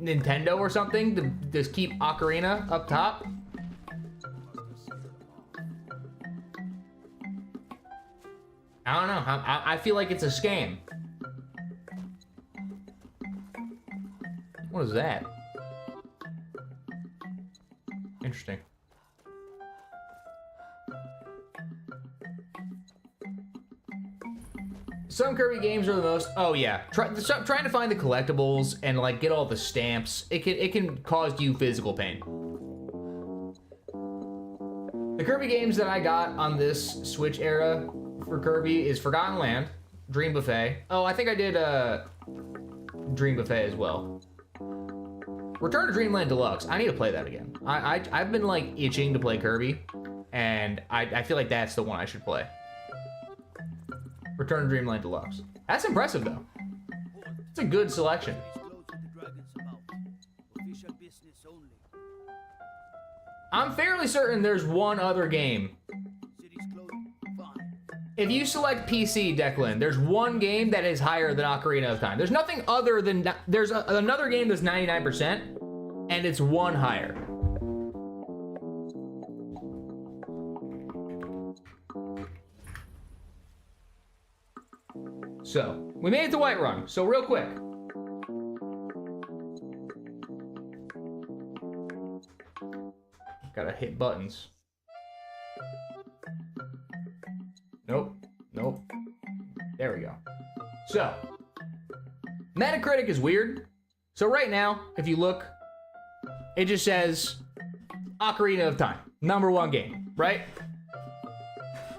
Nintendo or something to just keep Ocarina up top. I don't know. I feel like it's a scam. What is that? Interesting. Some Kirby games are the most. Oh yeah, trying to find the collectibles and like get all the stamps. It can cause you physical pain. The Kirby games that I got on this Switch era for Kirby is Forgotten Land, Dream Buffet. Oh, I think I did Dream Buffet as well. Return to Dreamland Deluxe. I need to play that again. I've been like itching to play Kirby, and I feel like that's the one I should play. Return to Dreamland Deluxe. That's impressive though. It's a good selection. I'm fairly certain there's one other game. If you select PC, Declan, there's one game that is higher than Ocarina of Time. There's nothing other than, there's another game that's 99%, and it's one higher. So, we made it to Whiterun. So real quick. Gotta hit buttons. Nope. Nope. There we go. So, Metacritic is weird. So right now, if you look, it just says Ocarina of Time, #1 game, right?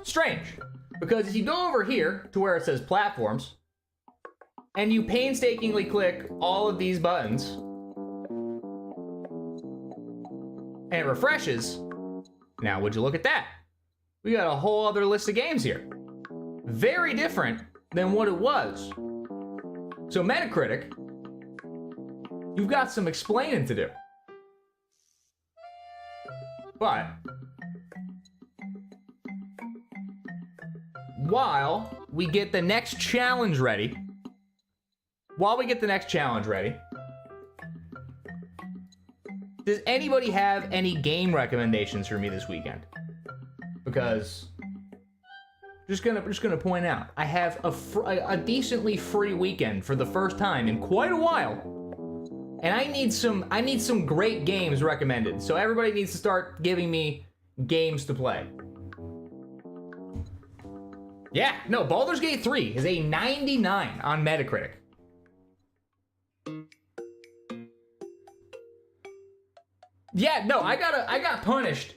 Strange, because if you go over here to where it says platforms, and you painstakingly click all of these buttons, and it refreshes, now would you look at that? We got a whole other list of games here. Very different than what it was. So Metacritic, you've got some explaining to do. But while we get the next challenge ready, does anybody have any game recommendations for me this weekend? Because just gonna point out, I have a decently free weekend for the first time in quite a while, and I need some great games recommended. So everybody needs to start giving me games to play. Yeah, no, Baldur's Gate 3 is a 99 on Metacritic. Yeah, no, I got punished.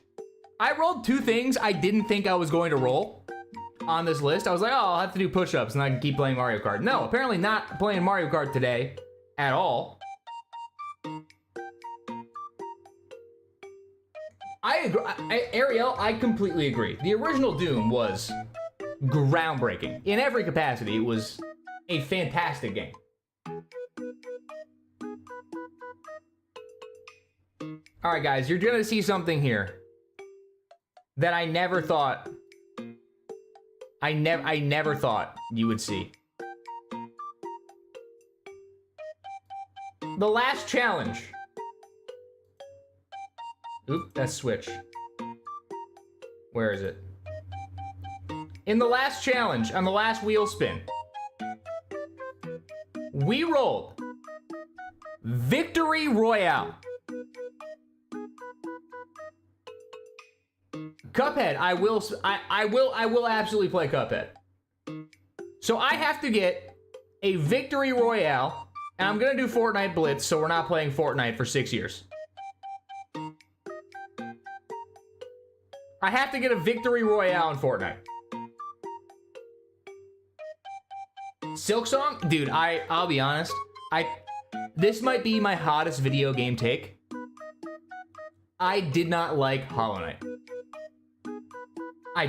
I rolled 2 things I didn't think I was going to roll on this list. I was like, oh, I'll have to do push-ups and I can keep playing Mario Kart. No, apparently not playing Mario Kart today at all. I agree. Ariel, I completely agree. The original Doom was groundbreaking. In every capacity, it was a fantastic game. All right, guys, you're gonna see something here that I never thought you would see. The last challenge. Oop, that's Switch. Where is it? In the last challenge, on the last wheel spin, we rolled Victory Royale. Cuphead, I will absolutely play Cuphead. So I have to get a Victory Royale, and I'm gonna do Fortnite Blitz, so we're not playing Fortnite for 6 years. I have to get a Victory Royale in Fortnite. Silksong? Dude, I'll be honest. This might be my hottest video game take. I did not like Hollow Knight. I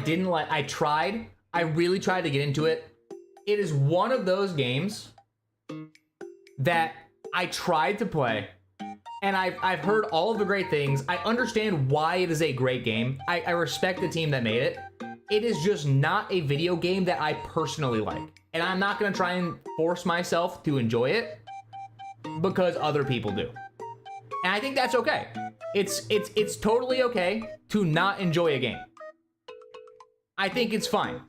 really tried to get into it. It is one of those games that I tried to play, and I've heard all of the great things. I understand why it is a great game. I respect the team that made it. It is just not a video game that I personally like. And I'm not gonna try and force myself to enjoy it because other people do. And I think that's okay. It's totally okay to not enjoy a game. I think it's fine.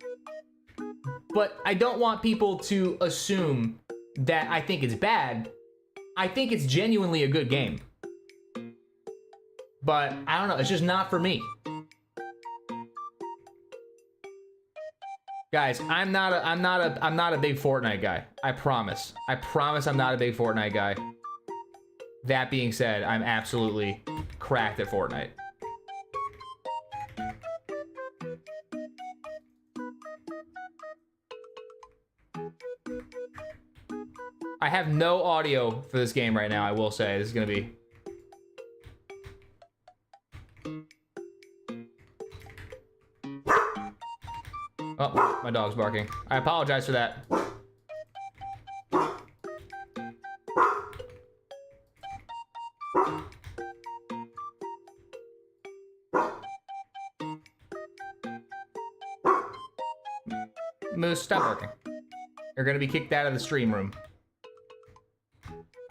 But I don't want people to assume that I think it's bad. I think it's genuinely a good game. But I don't know, it's just not for me. Guys, I'm not a big Fortnite guy. I promise. I promise I'm not a big Fortnite guy. That being said, I'm absolutely cracked at Fortnite. I have no audio for this game right now, I will say. This is gonna be... Oh, my dog's barking. I apologize for that. Moose, stop barking. You're gonna be kicked out of the stream room.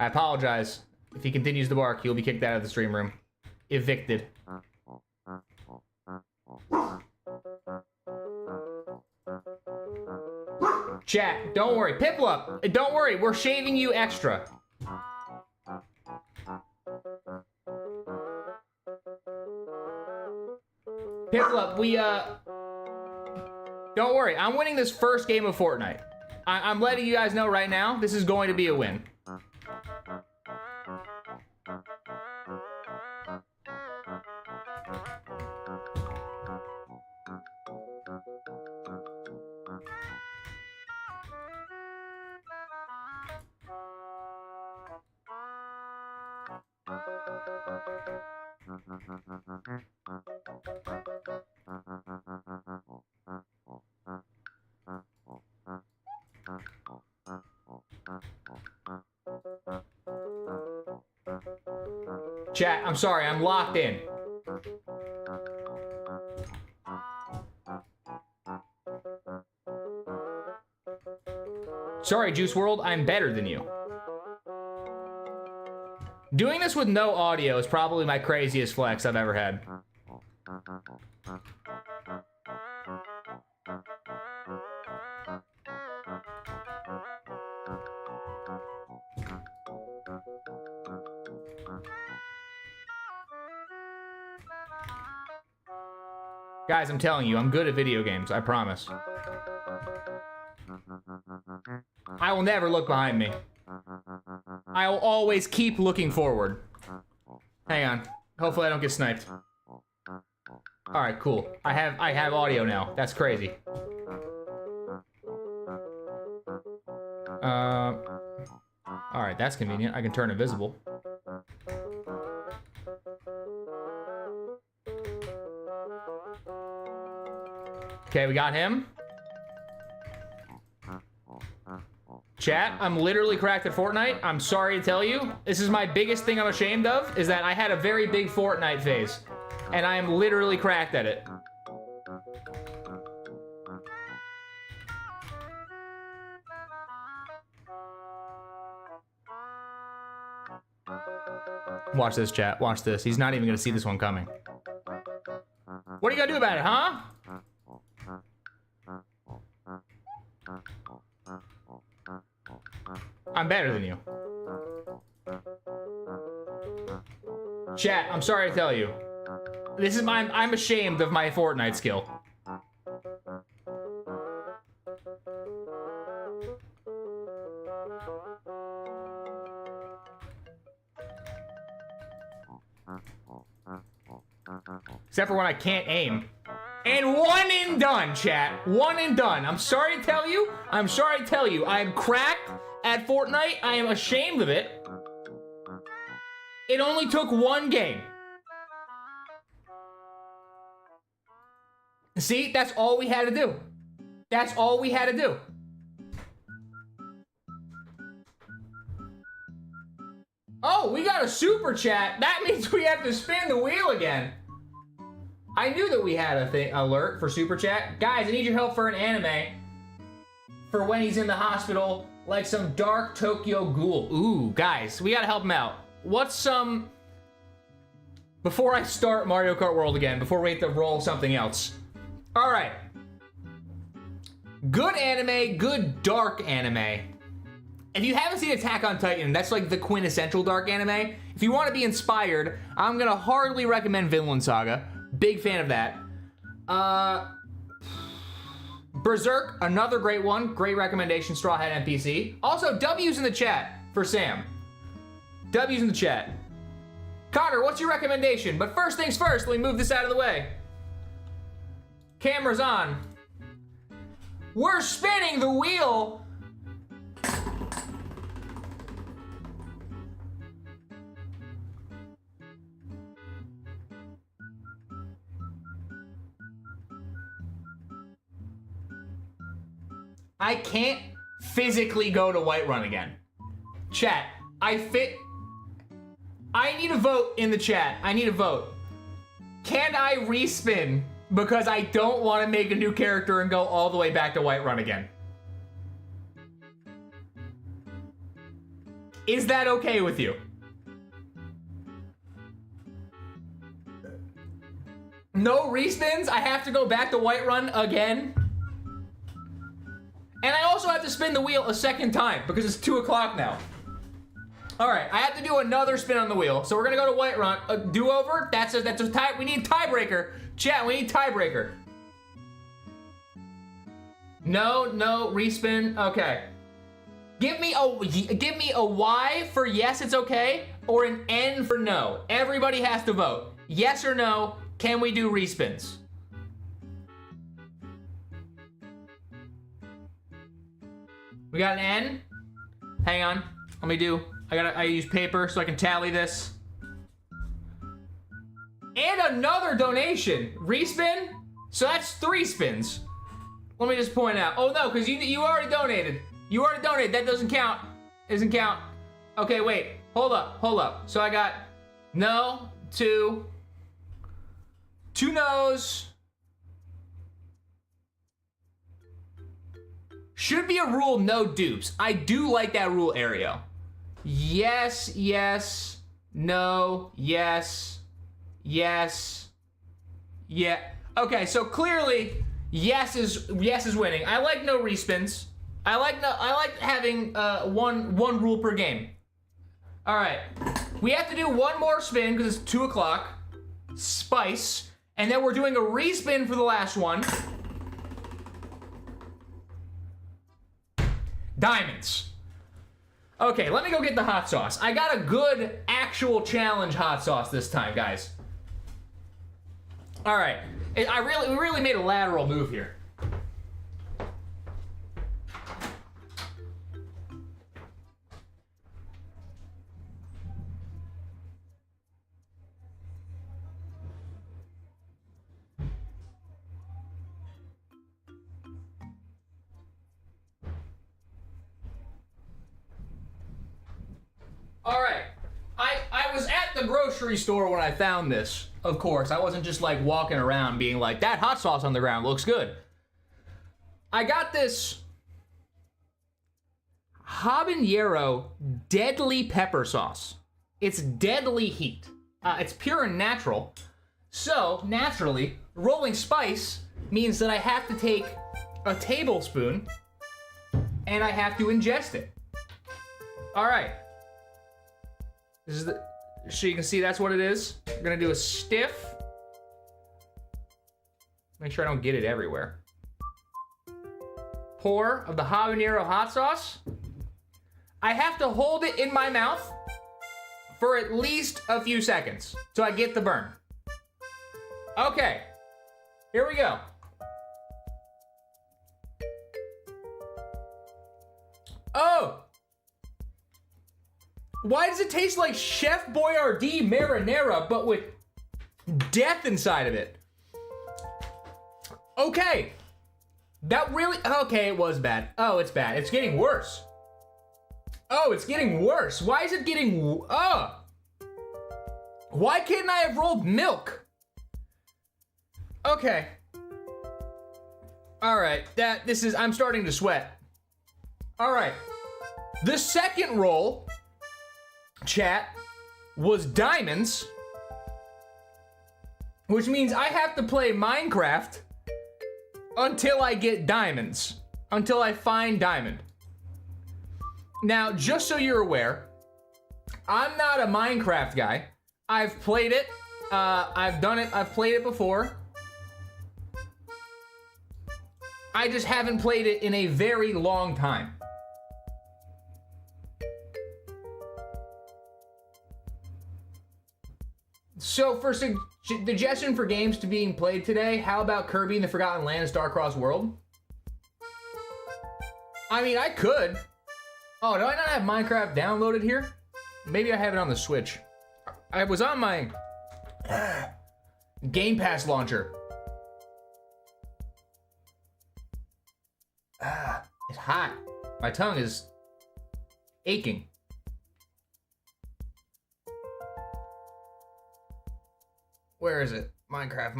I apologize. If he continues to bark, he'll be kicked out of the stream room. Evicted. Chat, don't worry. Piplup, don't worry. We're shaving you extra. Piplup, we, don't worry. I'm winning this first game of Fortnite. I'm letting you guys know right now, this is going to be a win. Chat, I'm sorry, I'm locked in. Sorry, Juice WRLD, I'm better than you. Doing this with no audio is probably my craziest flex I've ever had. Guys, I'm telling you, I'm good at video games, I promise. I will never look behind me. I will always keep looking forward. Hang on. Hopefully I don't get sniped. Alright, cool. I have audio now. That's crazy. Alright, that's convenient. I can turn invisible. Okay, we got him. Chat, I'm literally cracked at Fortnite. I'm sorry to tell you. This is my biggest thing I'm ashamed of, is that I had a very big Fortnite phase. And I am literally cracked at it. Watch this, chat. Watch this. He's not even gonna see this one coming. What are you gonna do about it, huh? I'm better than you. Chat, I'm sorry to tell you. This is I'm ashamed of my Fortnite skill. Except for when I can't aim. And one and done, chat. One and done. I'm sorry to tell you. I'm sorry to tell you. I am cracked at Fortnite. I am ashamed of it. It only took one game. See, that's all we had to do. That's all we had to do. Oh, we got a super chat. That means we have to spin the wheel again. I knew that we had a thing alert for super chat. Guys, I need your help for an anime for when he's in the hospital, like some dark Tokyo ghoul. Ooh, guys, we gotta help him out. What's some... Before I start Mario Kart World again, before we have to roll something else. All right. Good anime, good dark anime. If you haven't seen Attack on Titan, that's like the quintessential dark anime. If you want to be inspired, I'm gonna hardly recommend Vinland Saga. Big fan of that. Berserk, another great one. Great recommendation, Straw Hat NPC. Also, W's in the chat for Sam. W's in the chat. Connor, what's your recommendation? But first things first, let me move this out of the way. Camera's on. We're spinning the wheel. I can't physically go to Whiterun again. Chat, I need a vote in the chat. I need a vote. Can I respin because I don't want to make a new character and go all the way back to Whiterun again? Is that okay with you? No respins? I have to go back to Whiterun again? And I also have to spin the wheel a second time because it's 2 o'clock now. All right, I have to do another spin on the wheel. So we're gonna go to Whiterun. Do-over, that's a tie. We need tiebreaker. Chat, we need tiebreaker. No, respin, okay. Give me a Y for yes, it's okay, or an N for no. Everybody has to vote. Yes or no, can we do respins? We got an N? Hang on, let me do, I use paper so I can tally this. And another donation, respin? So that's 3 spins. Let me just point out, oh no, because you already donated. You already donated, that doesn't count. Doesn't count. Okay, wait, hold up. So I got no, 2 no's. Should be a rule, no dupes. I do like that rule, Aereo. Yes, no, yes, yeah. Okay, so clearly, yes is winning. I like no respins. I like having one rule per game. All right, we have to do one more spin because it's 2 o'clock. Spice, and then we're doing a respin for the last one. Diamonds. Okay, let me go get the hot sauce. I got a good actual challenge hot sauce this time, guys. All right, we really made a lateral move here. All right, I was at the grocery store when I found this, of course. I wasn't just like walking around being like, that hot sauce on the ground looks good. I got this habanero deadly pepper sauce. It's deadly heat. It's pure and natural. So, naturally, rolling spice means that I have to take a tablespoon and I have to ingest it. All right. This is so you can see that's what it is. We're gonna do a stiff. Make sure I don't get it everywhere. Pour of the habanero hot sauce. I have to hold it in my mouth for at least a few seconds so I get the burn. Okay, here we go. Oh! Why does it taste like Chef Boyardee marinara, but with death inside of it? Okay. That really, okay, it was bad. Oh, it's bad. It's getting worse. Oh, it's getting worse. Why is it getting, why can't I have rolled milk? Okay. All right. I'm starting to sweat. All right. The second roll, chat, was diamonds, which means I have to play Minecraft until I get diamonds, until I find diamond. Now, just so you're aware, I'm not a Minecraft guy. I've played it. I've done it. I've played it before. I just haven't played it in a very long time. So for suggestion for games to being played today, how about Kirby and the Forgotten Land and Star-Crossed World? I mean, I could. Oh, do I not have Minecraft downloaded here? Maybe I have it on the Switch. I was on my Game Pass launcher. It's hot. My tongue is aching. Where is it? Minecraft.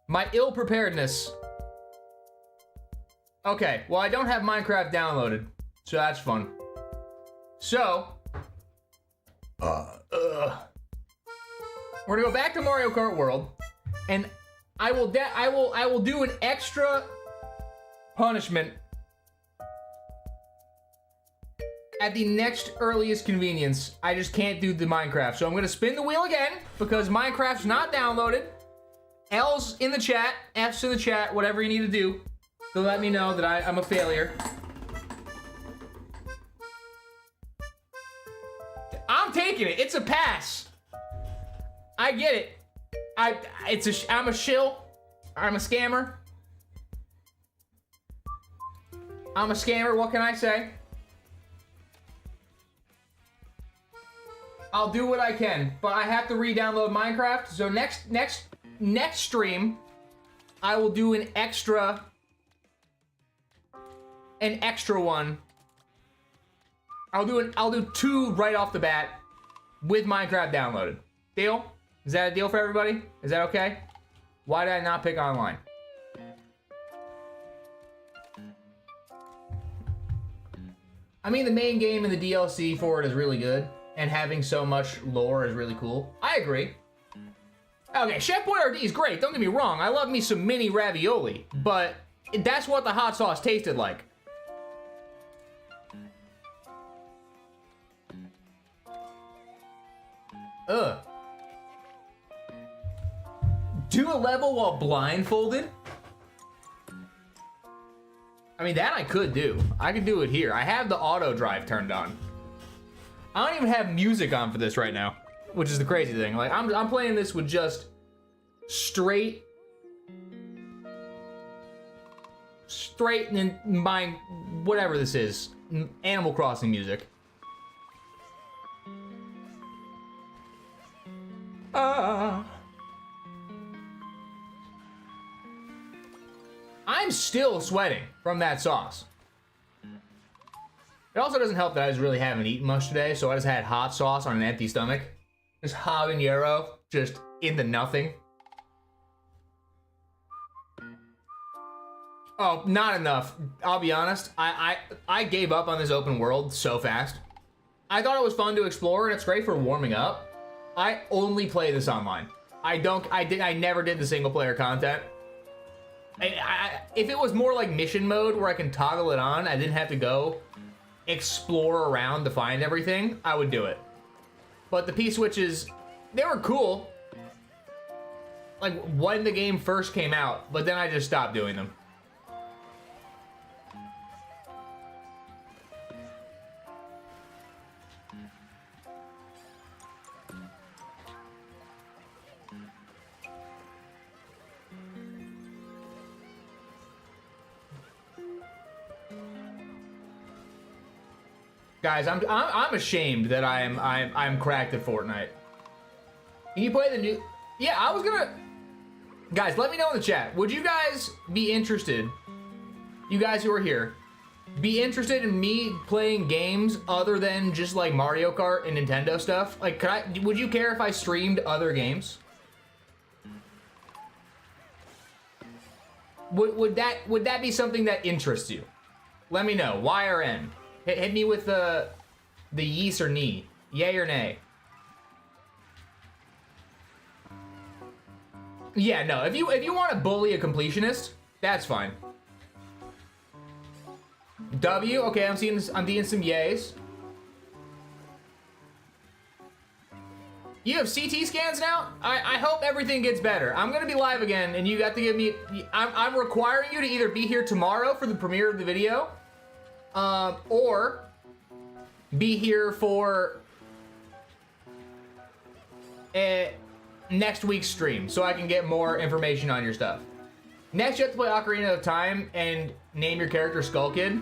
My ill-preparedness. Okay, well, I don't have Minecraft downloaded, so that's fun. So, we're gonna go back to Mario Kart World, and I will do an extra punishment at the next earliest convenience. I just can't do the Minecraft. So I'm gonna spin the wheel again because Minecraft's not downloaded. L's in the chat, F's in the chat, whatever you need to do to let me know that I'm a failure. I'm taking it. It's a pass. I get it. I'm a shill. I'm a scammer. I'm a scammer. What can I say? I'll do what I can, but I have to re-download Minecraft. So next stream, I will do an extra one. I'll do 2 right off the bat with Minecraft downloaded. Deal? Is that a deal for everybody? Is that okay? Why did I not pick online? I mean, the main game and the DLC for it is really good, and having so much lore is really cool. I agree. Okay, Chef Boyardee is great, don't get me wrong. I love me some mini ravioli, but that's what the hot sauce tasted like. Ugh. Do a level while blindfolded? I mean, that I could do. I could do it here. I have the auto drive turned on. I don't even have music on for this right now, which is the crazy thing. Like, I'm playing this with just straight and my whatever this is, Animal Crossing music. I'm still sweating from that sauce. It also doesn't help that I just really haven't eaten much today, so I just had hot sauce on an empty stomach. Just habanero, just into nothing. Oh, not enough. I'll be honest. I gave up on this open world so fast. I thought it was fun to explore and it's great for warming up. I only play this online. I never did the single player content. If it was more like mission mode where I can toggle it on, I didn't have to go explore around to find everything, I would do it. But the P-switches, they were cool. Like when the game first came out, but then I just stopped doing them. Guys, I'm ashamed that I'm cracked at Fortnite. Can you play the new? Yeah, I was gonna. Guys, let me know in the chat. Would you guys be interested? You guys who are here, be interested in me playing games other than just like Mario Kart and Nintendo stuff? Like, would you care if I streamed other games? Would that be something that interests you? Let me know. Y or N? Hit me with the yes or nee. Yay or nay? Yeah, no. If you want to bully a completionist, that's fine. W. Okay, I'm seeing some yays. You have CT scans now? I hope everything gets better. I'm gonna be live again, and you got to give me. I'm requiring you to either be here tomorrow for the premiere of the video, or be here for next week's stream, so I can get more information on your stuff. Next, you have to play Ocarina of Time and name your character Skull Kid.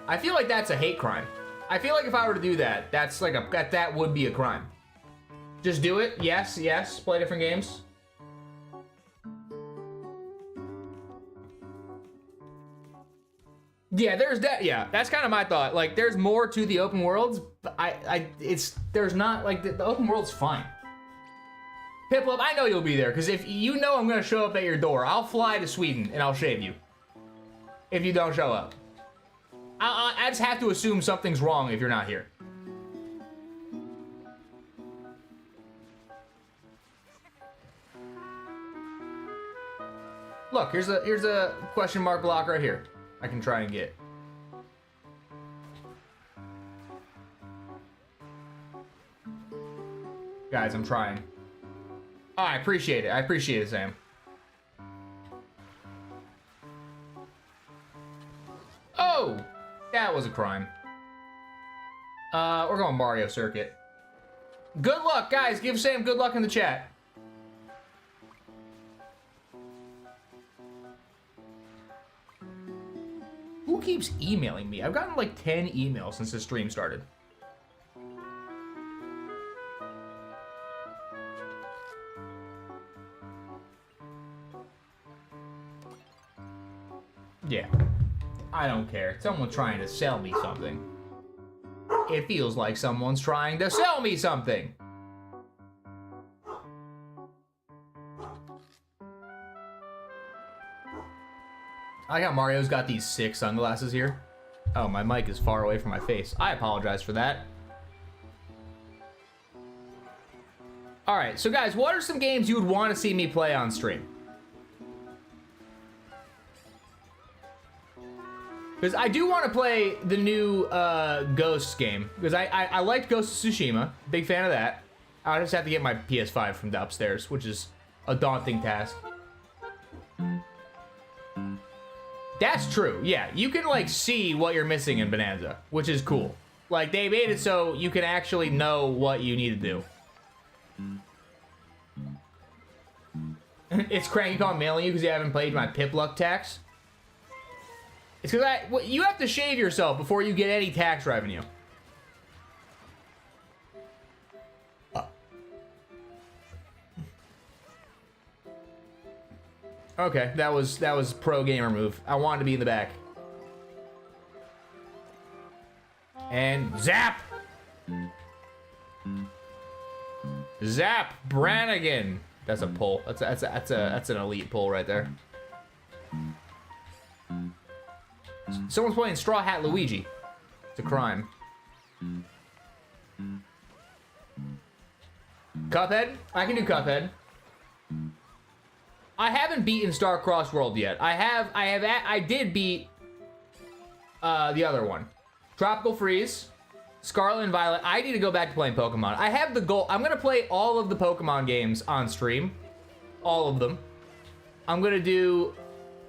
I feel like that's a hate crime. I feel like if I were to do that, that would be a crime. Just do it. Yes, yes. Play different games. Yeah, yeah, that's kind of my thought. Like, there's more to the open worlds, but there's not, like, the open world's fine. Piplup, I know you'll be there, because if you know I'm gonna show up at your door, I'll fly to Sweden and I'll shave you. If you don't show up. I just have to assume something's wrong if you're not here. Look, here's a question mark block right here. I can try and get. Guys, I'm trying. Oh, I appreciate it. I appreciate it, Sam. Oh, that was a crime. We're going Mario Circuit. Good luck, guys. Give Sam good luck in the chat. Who keeps emailing me? I've gotten like 10 emails since the stream started. Yeah, I don't care. Someone's trying to sell me something. It feels like someone's trying to sell me something. I got Mario's got these sick sunglasses here. Oh, my mic is far away from my face. I apologize for that. All right, so guys, what are some games you would want to see me play on stream? Because I do want to play the new Ghosts game. Because I liked Ghost of Tsushima. Big fan of that. I just have to get my PS5 from the upstairs, which is a daunting task. That's true, yeah. You can, like, see what you're missing in Bonanza, which is cool. Like, they made it so you can actually know what you need to do. It's Cranky Kong mailing you because you haven't played my Pipluck tax. It's because you have to shave yourself before you get any tax revenue. Okay, that was pro gamer move. I wanted to be in the back. And zap! Zap Brannigan. That's a pull. That's an elite pull right there. Someone's playing Straw Hat Luigi. It's a crime. Cuphead? I can do Cuphead. I haven't beaten Star Cross World yet. I did beat the other one. Tropical Freeze, Scarlet and Violet. I need to go back to playing Pokemon. I have the goal. I'm gonna play all of the Pokemon games on stream. All of them. I'm gonna do,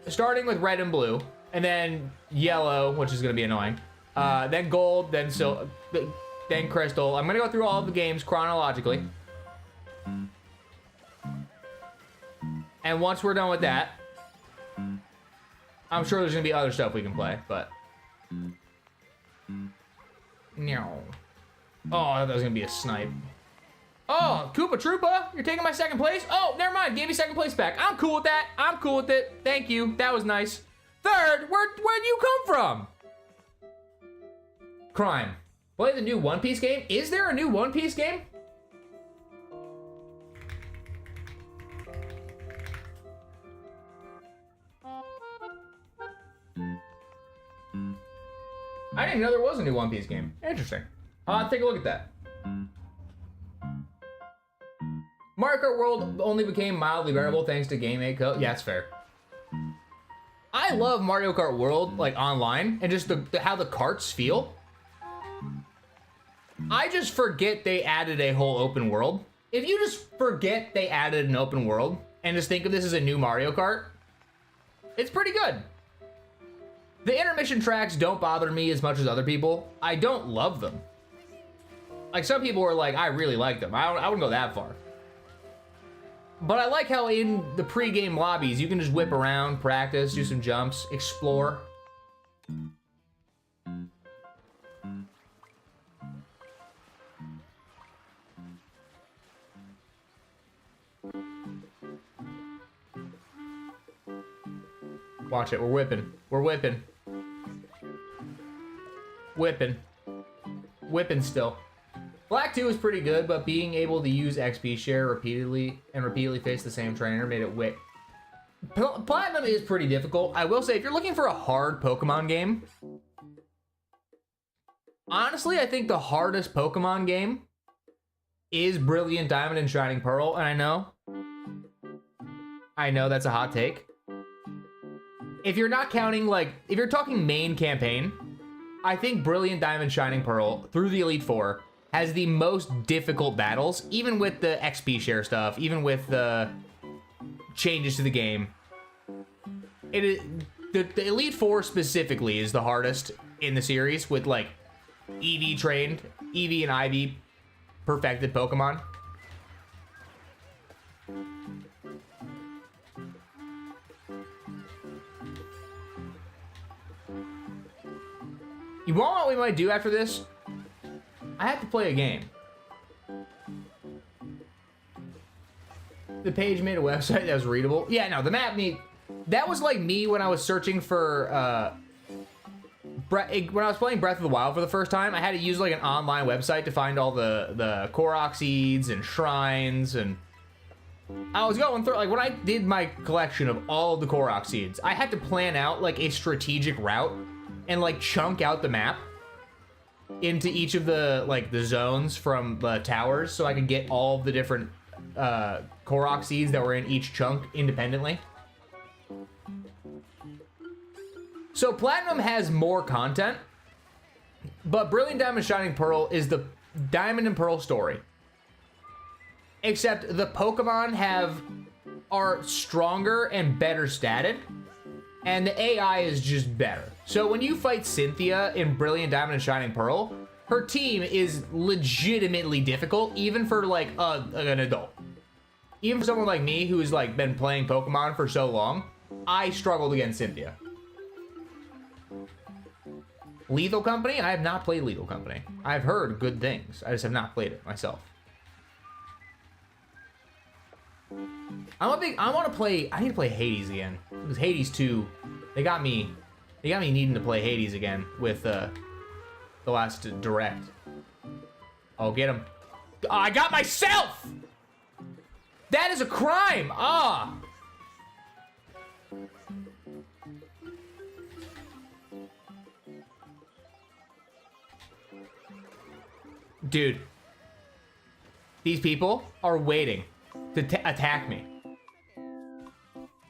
starting with Red and Blue, and then Yellow, which is gonna be annoying. Then Gold, then then Crystal. I'm gonna go through all of the games chronologically. And once we're done with that, I'm sure there's gonna be other stuff we can play, but. No. Oh, I thought that was gonna be a snipe. Oh, Koopa Troopa, you're taking my second place? Oh, never mind, gave me second place back. I'm cool with that. I'm cool with it. Thank you, that was nice. Third, where'd you come from? Crime. Play the new One Piece game? Is there a new One Piece game? I didn't know there was a new One Piece game. Interesting. Take a look at that. Mario Kart World only became mildly bearable thanks to Game 8 code. Yeah, that's fair. I love Mario Kart World, like, online, and just how the karts feel. I just forget they added a whole open world. If you just forget they added an open world, and just think of this as a new Mario Kart, it's pretty good. The intermission tracks don't bother me as much as other people. I don't love them. Like, some people are like, I really like them. I wouldn't go that far. But I like how in the pre-game lobbies, you can just whip around, practice, do some jumps, explore. Watch it, we're whipping. We're whipping. Whipping. Whipping still. Black 2 is pretty good, but being able to use XP share repeatedly face the same trainer made it wick. Platinum is pretty difficult. I will say, if you're looking for a hard Pokemon game, honestly, I think the hardest Pokemon game is Brilliant Diamond and Shining Pearl, and I know that's a hot take. If you're not counting, like, if you're talking main campaign, I think Brilliant Diamond Shining Pearl through the Elite Four has the most difficult battles, even with the XP share stuff, even with the changes to the game. It is the Elite Four specifically is the hardest in the series, with like EV trained, EV and IV perfected Pokemon. You want what we might do after this? I have to play a game. The page made a website that was readable. Yeah, no, the map that was like me when I was searching for, when I was playing Breath of the Wild for the first time. I had to use like an online website to find all the Korok seeds and shrines, and I was going through, like, when I did my collection of all of the Korok seeds, I had to plan out like a strategic route and like chunk out the map into each of the, like, the zones from the towers, so I could get all the different Korok seeds that were in each chunk independently. So Platinum has more content, but Brilliant Diamond Shining Pearl is the Diamond and Pearl story. Except the Pokemon are stronger and better statted, and the AI is just better. So when you fight Cynthia in Brilliant Diamond and Shining Pearl, her team is legitimately difficult, even for like an adult. Even for someone like me who's like been playing Pokemon for so long, I struggled against Cynthia. Lethal Company? I have not played Lethal Company. I've heard good things. I just have not played it myself. I need to play Hades again. Because Hades 2, they got me needing to play Hades again with the last direct. Oh, get him. Oh, I got myself! That is a crime! Ah! Dude. These people are waiting to attack me.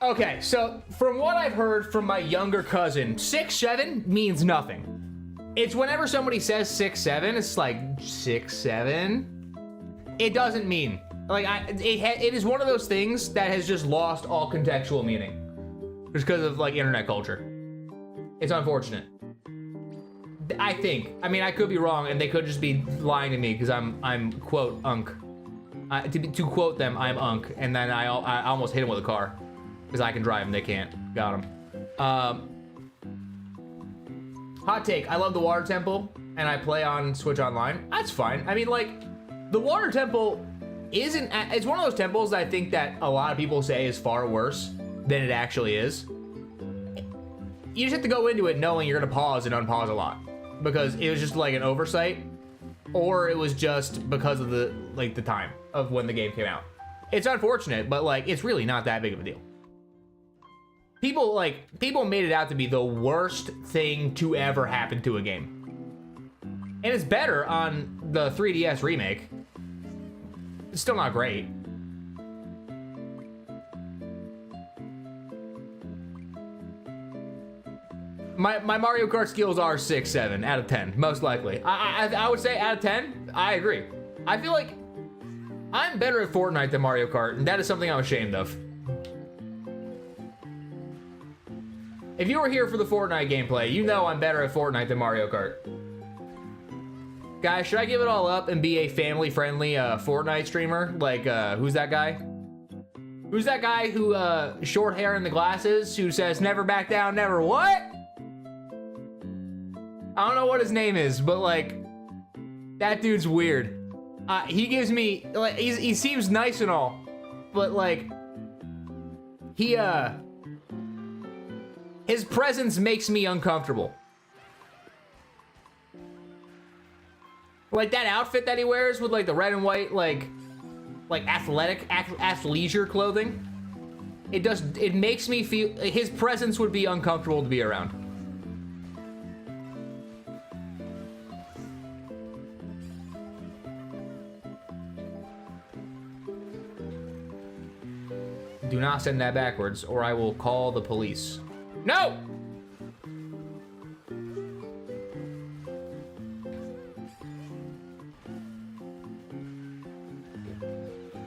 Okay, so from what I've heard from my younger cousin, 6'7" means nothing. It's whenever somebody says 6'7", it's like 6'7". It doesn't mean, like, it is one of those things that has just lost all contextual meaning just because of like internet culture. It's unfortunate. I think. I mean, I could be wrong, and they could just be lying to me because I'm quote unk. To quote them, I'm unk, and then I almost hit him with a car because I can drive and they can't. Got him. Hot take. I love the Water Temple, and I play on Switch Online. That's fine. I mean, like, the Water Temple isn't. It's one of those temples that I think that a lot of people say is far worse than it actually is. You just have to go into it knowing you're gonna pause and unpause a lot. because it was just like an oversight, or it was just because of the time of when the game came out. It's unfortunate, but like it's really not that big of a deal. People made it out to be the worst thing to ever happen to a game. And it's better on the 3DS remake. It's still not great. My Mario Kart skills are 6, 7 out of 10, most likely. I would say out of 10, I agree. I feel like I'm better at Fortnite than Mario Kart, and that is something I'm ashamed of. If you were here for the Fortnite gameplay, you know I'm better at Fortnite than Mario Kart. Guys, should I give it all up and be a family-friendly Fortnite streamer? Like, who's that guy? Who's that guy who, short hair and the glasses, who says, never back down, never what? I don't know what his name is, but like, that dude's weird. He gives me, like, he seems nice and all, but like, his presence makes me uncomfortable. Like that outfit that he wears with like the red and white, like athleisure clothing. It makes me feel, his presence would be uncomfortable to be around. Do not send that backwards, or I will call the police. No!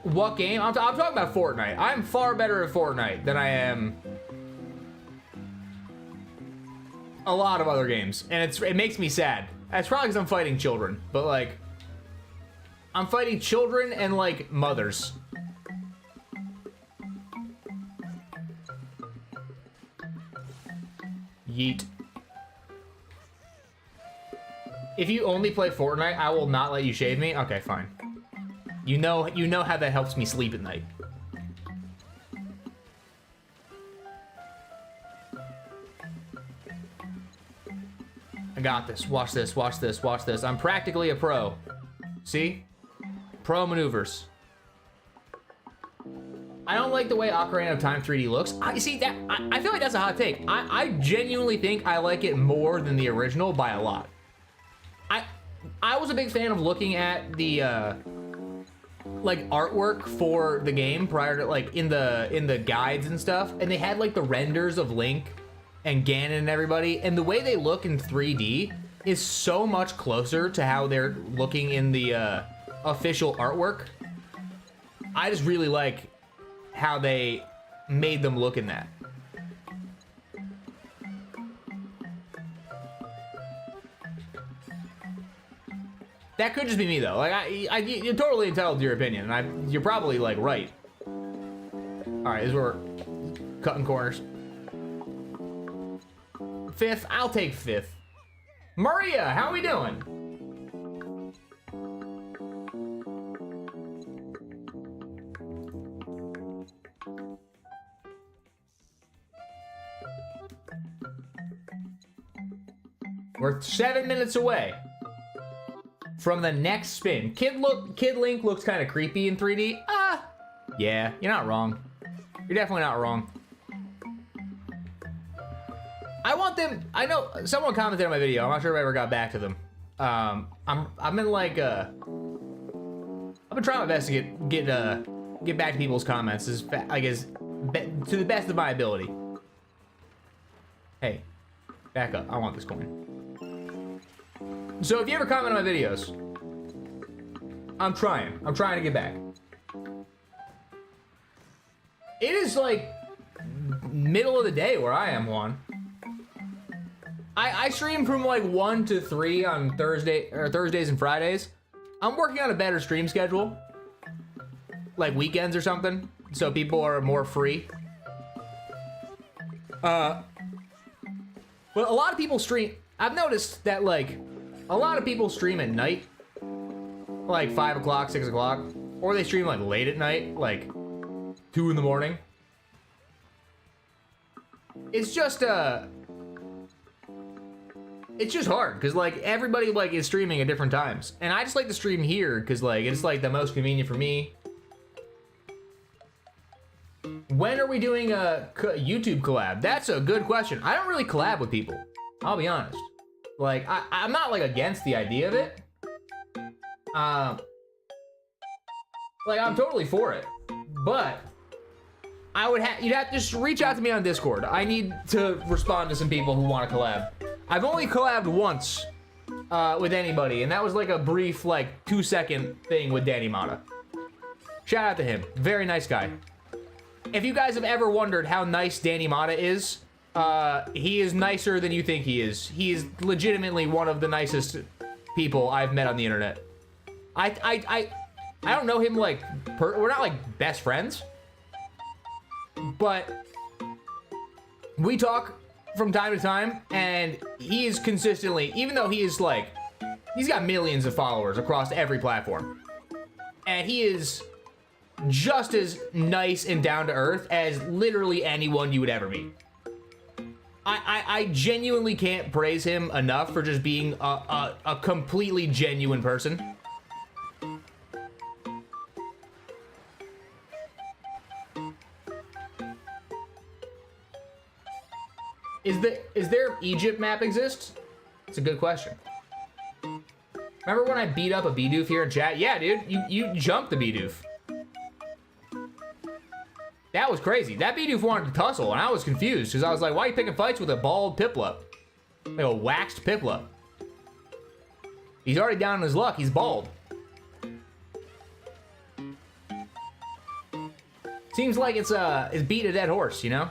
What game? I'm talking about Fortnite. I'm far better at Fortnite than I am a lot of other games, and it makes me sad. That's probably because I'm fighting children, but like, I'm fighting children and like mothers. Yeet. If you only play Fortnite, I will not let you shave me. Okay, fine. You know how that helps me sleep at night. I got this. Watch this, watch this, watch this. I'm practically a pro. See? Pro maneuvers. I don't like the way Ocarina of Time 3D looks. I feel like that's a hot take. I genuinely think I like it more than the original by a lot. I was a big fan of looking at the like artwork for the game prior to like in the guides and stuff, and they had like the renders of Link and Ganon and everybody, and the way they look in 3D is so much closer to how they're looking in the official artwork. I just really like how they made them look in that. That could just be me though. Like you're totally entitled to your opinion, and you're probably like right. All right, this is where we're cutting corners. Fifth, I'll take fifth. Maria, how we doing? We're 7 minutes away from the next spin. Kid Link looks kind of creepy in 3D. Yeah, you're not wrong. You're definitely not wrong. I want them. I know someone commented on my video. I'm not sure if I ever got back to them. I'm in like I've been trying my best to get back to people's comments as I guess to the best of my ability. Hey, back up. I want this coin. So if you ever comment on my videos, I'm trying to get back. It is like middle of the day where I am, Juan. I stream from like 1 to 3 on Thursdays and Fridays. I'm working on a better stream schedule, like weekends or something, so people are more free. Well, a lot of people stream. I've noticed that like a lot of people stream at night, like 5 o'clock, 6 o'clock, or they stream like late at night, like 2 in the morning. It's just it's just hard because like everybody like is streaming at different times, and I just like to stream here because like it's like the most convenient for me. When are we doing a YouTube collab? That's a good question. I don't really collab with people. I'll be honest. Like I'm not like against the idea of it. Like I'm totally for it, but you'd have to just reach out to me on Discord. I need to respond to some people who want to collab. I've only collabed once with anybody, and that was like a brief, like 2-second thing with Danny Mata. Shout out to him. Very nice guy. If you guys have ever wondered how nice Danny Mata is, he is nicer than you think he is. He is legitimately one of the nicest people I've met on the internet. I don't know him like, we're not like best friends, but we talk from time to time, and he is consistently, even though he is like, he's got millions of followers across every platform, and he is just as nice and down to earth as literally anyone you would ever meet. I genuinely can't praise him enough for just being a completely genuine person. Is there Egypt map exist? It's a good question. Remember when I beat up a Bidoof here in chat? Yeah, dude, you jumped the Bidoof. That was crazy. That Bidoof wanted to tussle, and I was confused because I was like, why are you picking fights with a bald Piplup? Like a waxed Piplup. He's already down on his luck. He's bald. Seems like it's beating a dead horse, you know?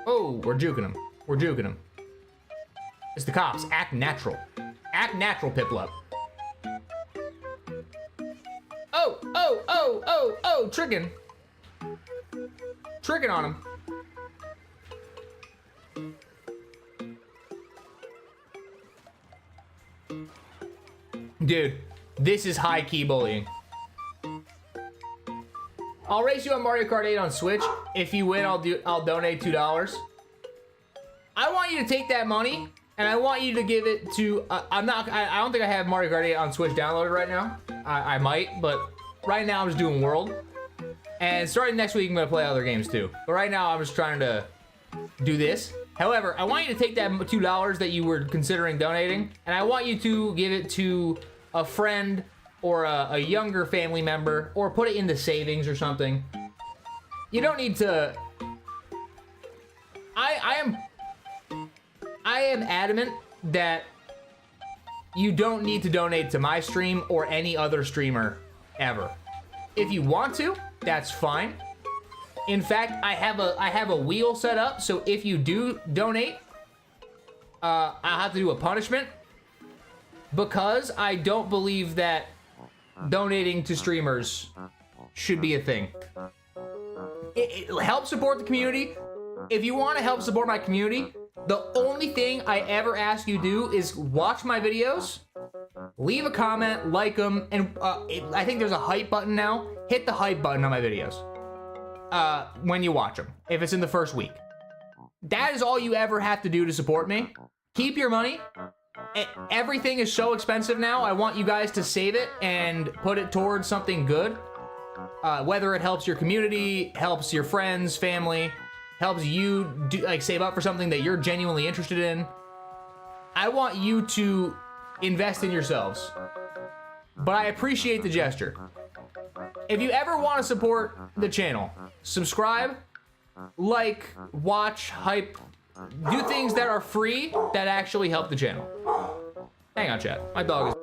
Oh, we're juking him. We're juking him. It's the cops. Act natural. Act natural, Piplup. Oh, tricking. Tricking on him. Dude, this is high-key bullying. I'll race you on Mario Kart 8 on Switch. If you win, I'll donate $2. I want you to take that money, and I want you to give it to, I don't think I have Mario Kart 8 on Switch downloaded right now. I might, but right now I'm just doing World. And starting next week, I'm gonna play other games too. But right now, I'm just trying to do this. However, I want you to take that $2 that you were considering donating, and I want you to give it to a friend or a younger family member, or put it into savings or something. You don't need to. I am adamant that you don't need to donate to my stream or any other streamer ever. If you want to, that's fine. In fact, I have a wheel set up, so if you do donate, I'll have to do a punishment, because I don't believe that donating to streamers should be a thing. It helps support the community. If you want to help support my community, the only thing I ever ask you do is watch my videos, leave a comment, like them, and I think there's a hype button now. Hit the hype button on my videos when you watch them, if it's in the first week. That is all you ever have to do to support me. Keep your money. Everything is so expensive now. I want you guys to save it and put it towards something good. Whether it helps your community, helps your friends, family, helps you save up for something that you're genuinely interested in. I want you to invest in yourselves. But I appreciate the gesture. If you ever want to support the channel, subscribe, like, watch, hype, do things that are free that actually help the channel. Hang on, chat. My dog is...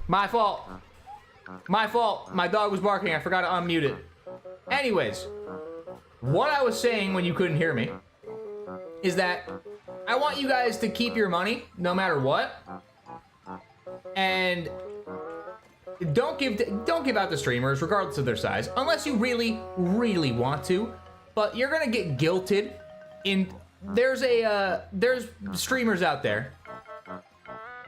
My fault. My fault. My dog was barking. I forgot to unmute it. Anyways, what I was saying when you couldn't hear me is that I want you guys to keep your money no matter what. And don't give out to streamers regardless of their size unless you really, really want to. But you're gonna get guilted in. There's streamers out there.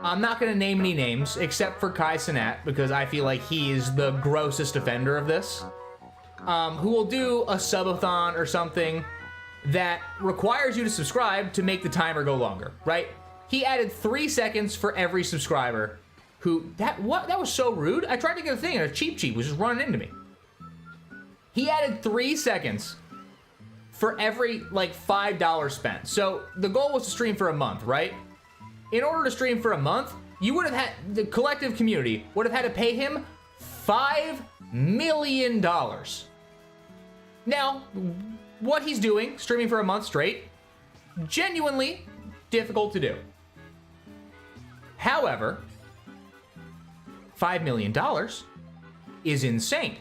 I'm not gonna name any names except for Kai Cenat because I feel like he is the grossest offender of this. Who will do a subathon or something that requires you to subscribe to make the timer go longer, right? He added 3 seconds for every subscriber. That was so rude. I tried to get a thing and a Cheap was just running into me. He added 3 seconds for every like $5 spent. So the goal was to stream for a month, right? In order to stream for a month, you would have had, the collective community would have had to pay him $5 million. Now, what he's doing, streaming for a month straight, genuinely difficult to do. However, $5 million is insane.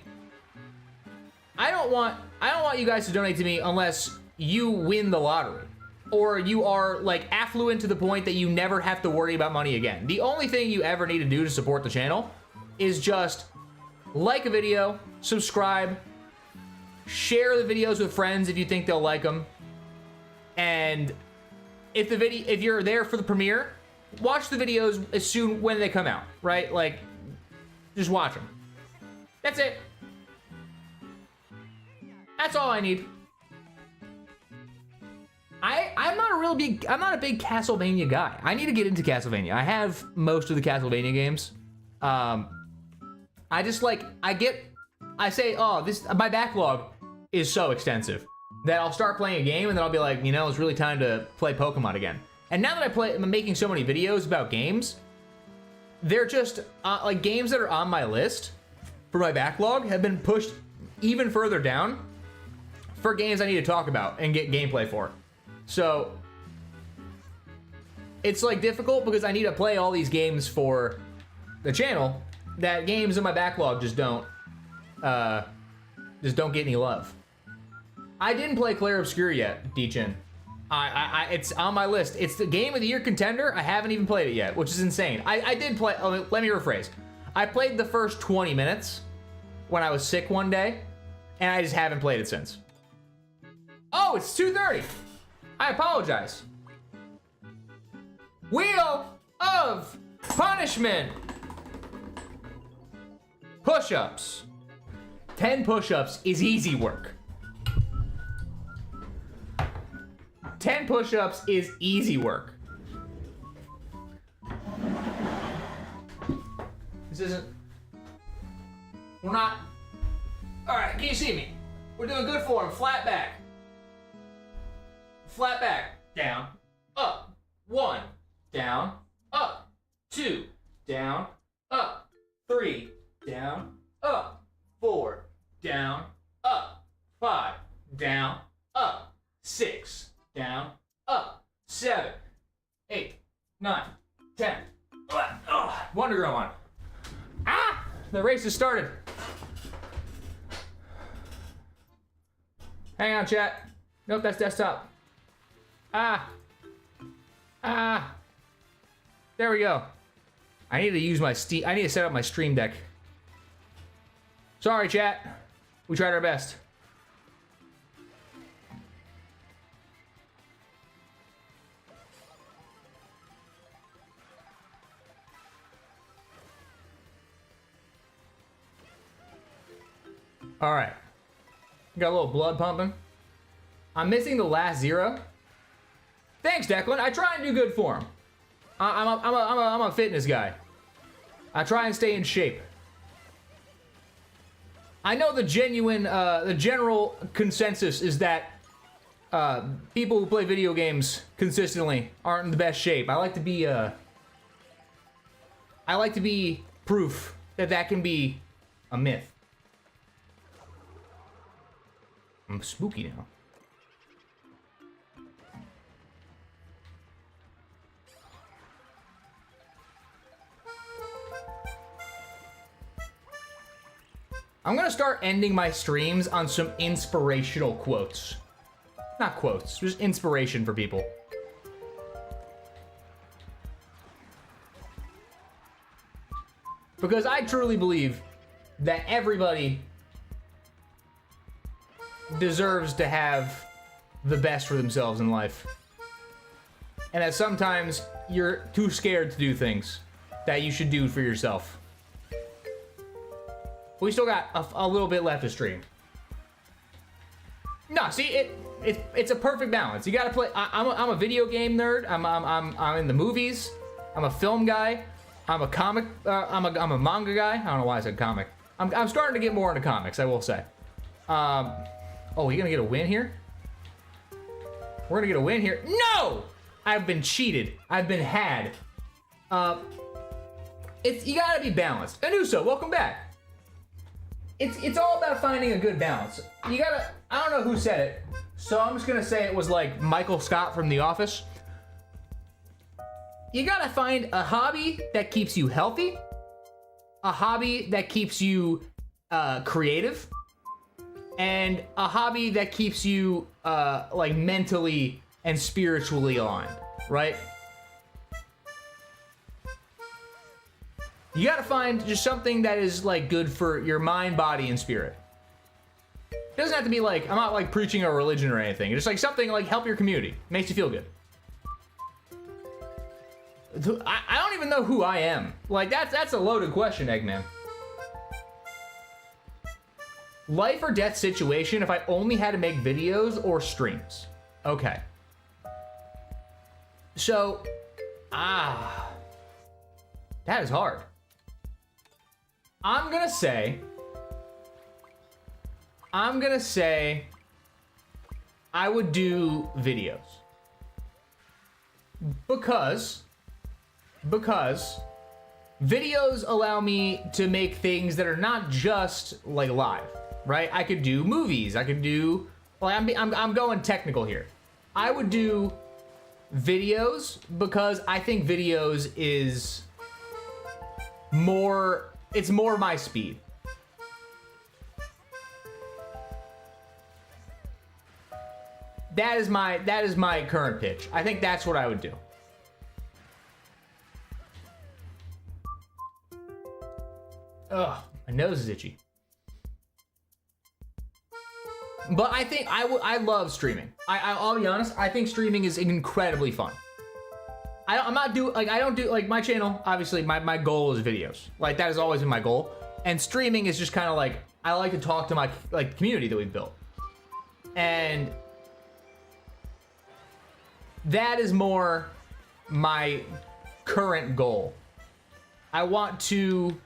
I don't want you guys to donate to me unless you win the lottery or you are like affluent to the point that you never have to worry about money again. The only thing you ever need to do to support the channel is just like a video, subscribe, share the videos with friends if you think they'll like them, and if you're there for the premiere, watch the videos as soon when they come out, right? Like, just watch them. That's it. That's all I need. I'm not a big Castlevania guy. I need to get into Castlevania. I have most of the Castlevania games. I say, oh, my backlog is so extensive that I'll start playing a game and then I'll be like, it's really time to play Pokemon again. And now that I'm making so many videos about games, they're just like games that are on my list for my backlog have been pushed even further down for games I need to talk about and get gameplay for. So it's like difficult because I need to play all these games for the channel that games in my backlog just don't get any love. I didn't play Clair Obscur yet, D-Chin. It's on my list. It's the game of the year contender. I haven't even played it yet, which is insane. I did play, let me rephrase. I played the first 20 minutes when I was sick one day, and I just haven't played it since. Oh, it's 2:30. I apologize. Wheel of Punishment. Push-ups. 10 push-ups is easy work. 10 push-ups is easy work. This isn't... We're not... Alright, can you see me? We're doing good form. Flat back. Flat back. Down. Up. 1. Down. Up. 2. Down. Up. 3. Down. Up. 4. Down. Up. 5. Down. Up. 6. Down. Up. 7. 8. 9. 10. Wonder Girl on. Ah! The race has started. Hang on, chat. Nope, that's desktop. Ah. There we go. I need to use my I need to set up my stream deck. Sorry, chat. We tried our best. All right. Got a little blood pumping. I'm missing the last 0. Thanks, Declan. I try and do good for him. I'm a fitness guy. I try and stay in shape. I know the general consensus is that people who play video games consistently aren't in the best shape. I like to be proof that that can be a myth. I'm spooky now. I'm gonna start ending my streams on some inspirational quotes. Not quotes, just inspiration for people. Because I truly believe that everybody deserves to have the best for themselves in life. And that sometimes you're too scared to do things that you should do for yourself. We still got a little bit left to stream. No, see, it's a perfect balance. You gotta play. I'm a video game nerd. I'm in the movies. I'm a film guy. I'm a comic. I'm a manga guy. I don't know why I said comic. I'm starting to get more into comics, I will say. Oh, you gonna get a win here? We're gonna get a win here. No! I've been cheated. I've been had. You gotta be balanced. Anuso, welcome back. It's all about finding a good balance. You gotta, I don't know who said it, so I'm just gonna say it was like Michael Scott from The Office. You gotta find a hobby that keeps you healthy, a hobby that keeps you creative, and a hobby that keeps you like mentally and spiritually aligned, right? You gotta find just something that is like good for your mind, body, and spirit. It doesn't have to be like, I'm not like preaching a religion or anything. It's just like something like help your community. Makes you feel good. I don't even know who I am. Like that's a loaded question, Eggman. Life or death situation if I only had to make videos or streams. Okay. So, that is hard. I'm gonna say I would do videos. Because videos allow me to make things that are not just like live, right? I could do movies. I could do, well, I'm going technical here. I would do videos because I think videos is more, it's more my speed. That is my current pitch. I think that's what I would do. Ugh, my nose is itchy. But I think I love streaming. I'll be honest, I think streaming is incredibly fun. I don't do like my channel, obviously my goal is videos. Like that has always been my goal. And streaming is just kind of like, I like to talk to my like community that we've built. And that is more my current goal. I want to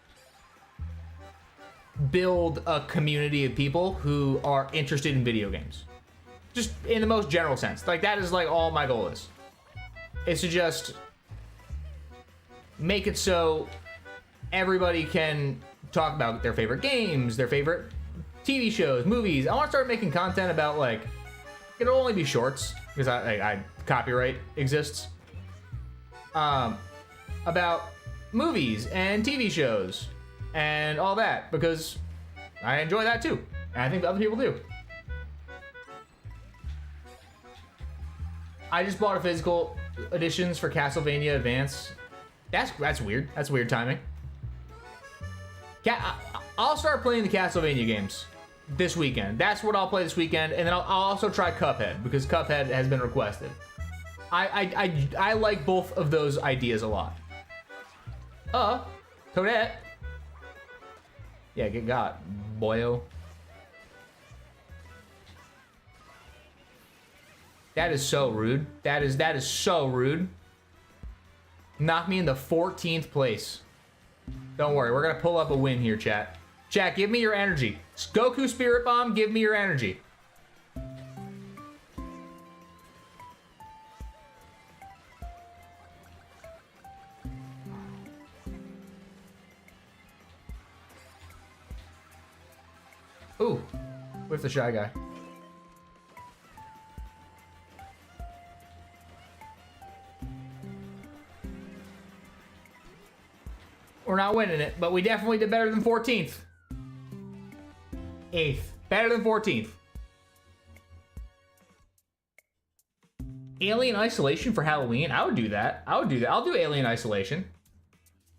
build a community of people who are interested in video games. Just in the most general sense. Like that is like all my goal is. It's to just make it so everybody can talk about their favorite games, their favorite TV shows, movies. I want to start making content about like, it'll only be shorts because I copyright exists. About movies and TV shows and all that because I enjoy that too. And I think other people do. I just bought a physical editions for Castlevania Advance That's weird. That's weird timing. I'll start playing the Castlevania games this weekend. That's what I'll play this weekend, and then I'll also try Cuphead because Cuphead has been requested. I like both of those ideas a lot. Toadette. Yeah, get got, boyo. That is so rude. That is so rude. Knock me in the 14th place. Don't worry, we're gonna pull up a win here, chat. Chat, give me your energy. Goku Spirit Bomb, give me your energy. Ooh, with the Shy Guy. We're not winning it, but we definitely did better than 14th. 8th. Better than 14th. Alien Isolation for Halloween? I would do that. I would do that. I'll do Alien Isolation.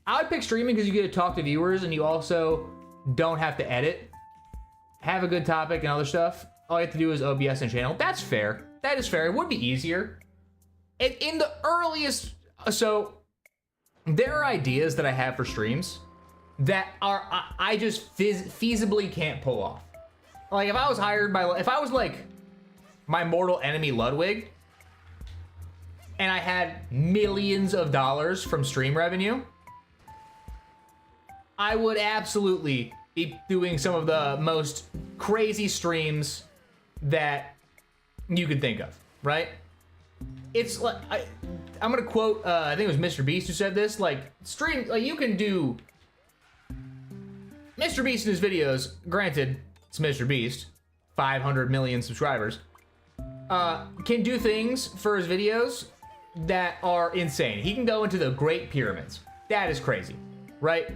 I would pick streaming because you get to talk to viewers and you also don't have to edit. Have a good topic and other stuff. All you have to do is OBS and channel. That's fair. That is fair. It would be easier. In the earliest... So... There are ideas that I have for streams that are I just feasibly can't pull off. Like if I was hired by, if I was like my mortal enemy Ludwig and I had millions of dollars from stream revenue, I would absolutely be doing some of the most crazy streams that you could think of, right? It's like, I'm gonna quote, I think it was Mr. Beast who said this, like, stream, like, you can do, Mr. Beast in his videos, granted, it's Mr. Beast, 500 million subscribers, can do things for his videos that are insane. He can go into the Great Pyramids. That is crazy, right?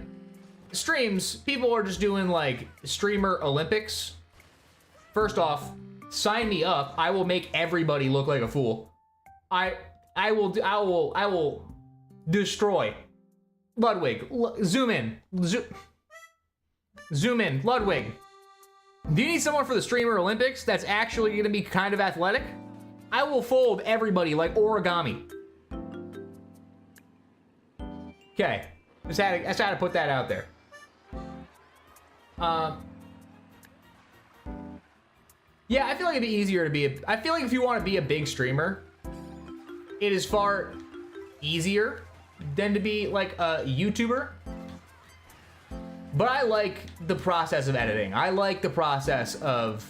Streams, people are just doing, like, streamer Olympics. First off, sign me up. I will make everybody look like a fool. I will destroy Ludwig. Zoom in. Zoom in. Ludwig. Do you need someone for the streamer Olympics that's actually going to be kind of athletic? I will fold everybody like origami. Okay. Just had to put that out there. Yeah, I feel like it'd be easier to be I feel like if you want to be a big streamer, it is far easier than to be like a YouTuber. But I like the process of editing. I like the process of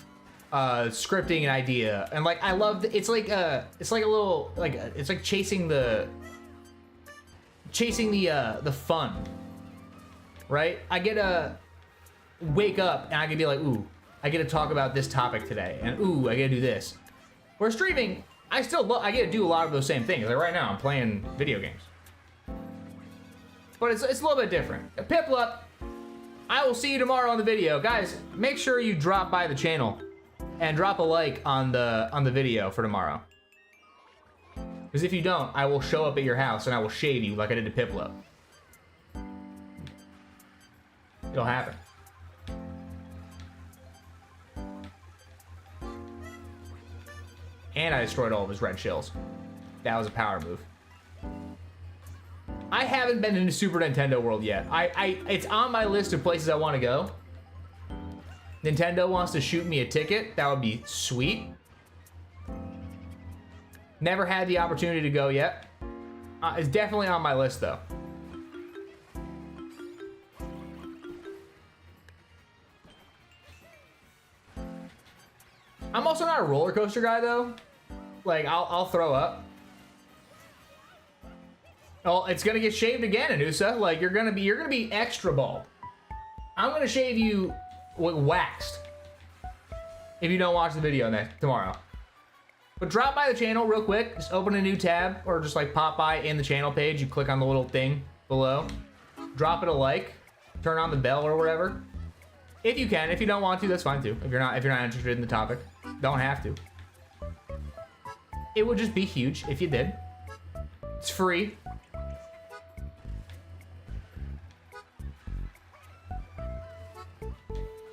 scripting an idea, and like I love it's like a little like it's like chasing the fun, right? I get to wake up and I can be like, ooh, I get to talk about this topic today, and ooh, I get to do this. Where streaming, I get to do a lot of those same things. Like right now, I'm playing video games, but it's a little bit different. Piplup, I will see you tomorrow on the video, guys. Make sure you drop by the channel and drop a like on the video for tomorrow. Because if you don't, I will show up at your house and I will shave you like I did to Piplup. It'll happen. And I destroyed all of his red shells. That was a power move. I haven't been into Super Nintendo World yet. It's on my list of places I want to go. Nintendo wants to shoot me a ticket. That would be sweet. Never had the opportunity to go yet. It's definitely on my list though. I'm also not a roller coaster guy though. Like I'll throw up. Oh, it's gonna get shaved again, Anusa. Like you're gonna be extra bald. I'm gonna shave you waxed if you don't watch the video tomorrow. But drop by the channel real quick. Just open a new tab or just like pop by in the channel page. You click on the little thing below. Drop it a like. Turn on the bell or whatever. If you can. If you don't want to, that's fine too. If you're not interested in the topic, don't have to. It would just be huge if you did. It's free.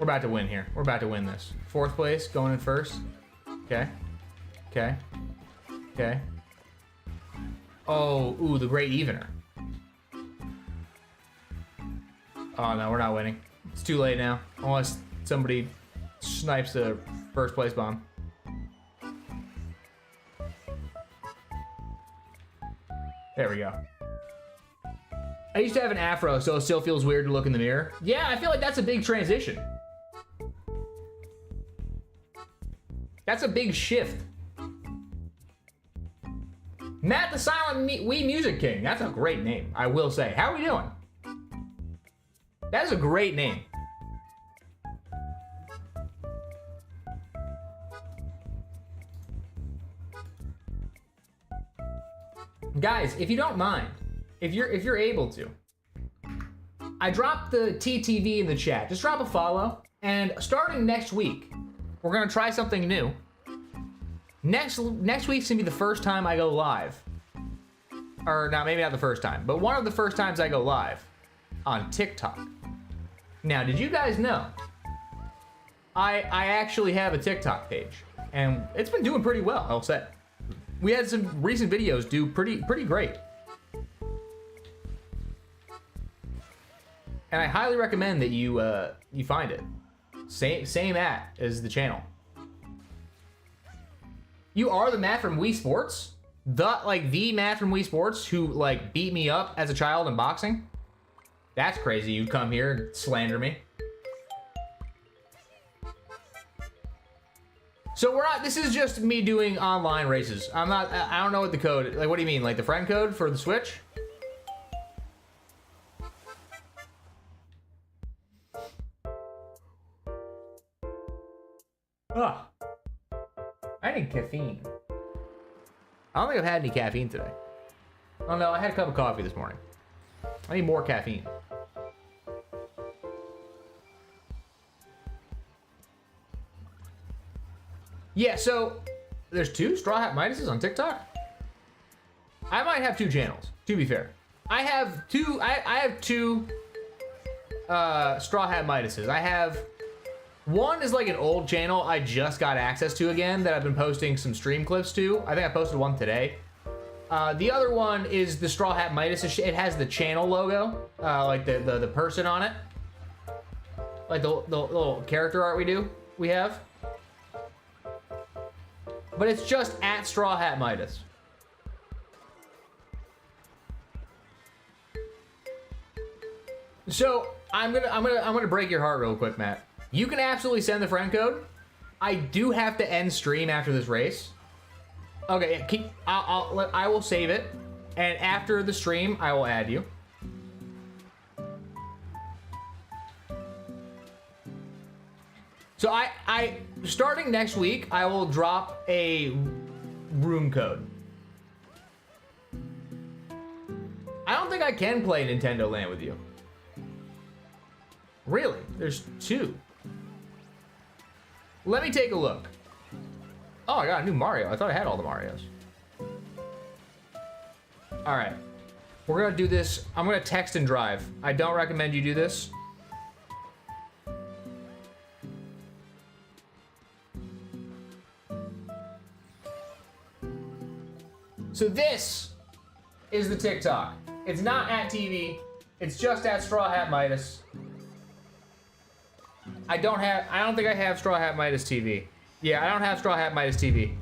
We're about to win here. We're about to win this. 4th place, going in first. Okay. Okay. Okay. Oh, ooh, the great evener. Oh, no, we're not winning. It's too late now. Unless somebody snipes the 1st place bomb. There we go. I used to have an afro, so it still feels weird to look in the mirror. Yeah, I feel like that's a big transition. That's a big shift. Matt the Silent Wii Music King. That's a great name, I will say. How are we doing? That is a great name. Guys, if you don't mind, if you're able to, I dropped the TTV in the chat. Just drop a follow, and starting next week, we're gonna try something new. Next week's gonna be the first time I go live, or not, maybe not the first time, but one of the first times I go live on TikTok. Now, did you guys know I actually have a TikTok page, and it's been doing pretty well, I'll say. We had some recent videos do pretty great. And I highly recommend that you find it. Same at as the channel. You are the Matt from Wii Sports? The Matt from Wii Sports who like beat me up as a child in boxing? That's crazy, you'd come here and slander me. So we're not, this is just me doing online races. I don't know what the code, like what do you mean? Like the friend code for the Switch? Ugh. I need caffeine. I don't think I've had any caffeine today. Oh no, I had a cup of coffee this morning. I need more caffeine. Yeah, so there's 2 StrawHatMidases on TikTok? I might have 2 channels, to be fair. I have two StrawHatMidases. I have one is like an old channel I just got access to again that I've been posting some stream clips to. I think I posted one today. The other one is the StrawHatMidas. It has the channel logo, like the person on it, like the little character art we have. But it's just at StrawHatMidas. So I'm gonna break your heart real quick, Matt. You can absolutely send the friend code. I do have to end stream after this race. Okay, I will save it, and after the stream, I will add you. So I starting next week, I will drop a room code. I don't think I can play Nintendo Land with you. Really? There's 2. Let me take a look. Oh, I got a new Mario. I thought I had all the Marios. All right. We're gonna do this. I'm gonna text and drive. I don't recommend you do this. So this is the TikTok. It's not at TV. It's just at StrawHatMidas. I don't think I have StrawHatMidas TV. Yeah, I don't have StrawHatMidas TV.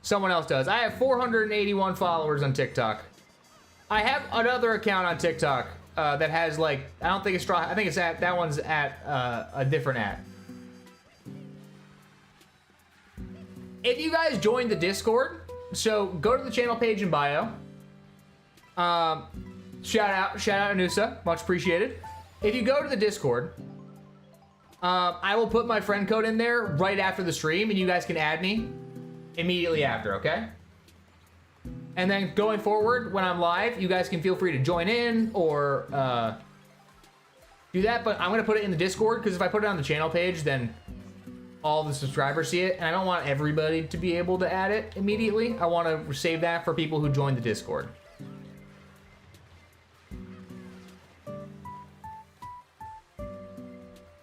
Someone else does. I have 481 followers on TikTok. I have another account on TikTok that has like, I don't think it's Straw, I think it's at, that one's at a different at. If you guys joined the Discord, so go to the channel page in bio. Shout out Anusa, much appreciated. If you go to the Discord, I will put my friend code in there right after the stream, and you guys can add me immediately after, okay? And then going forward, when I'm live, you guys can feel free to join in or do that, but I'm gonna put it in the Discord, because if I put it on the channel page, then all the subscribers see it, and I don't want everybody to be able to add it immediately. I want to save that for people who join the Discord.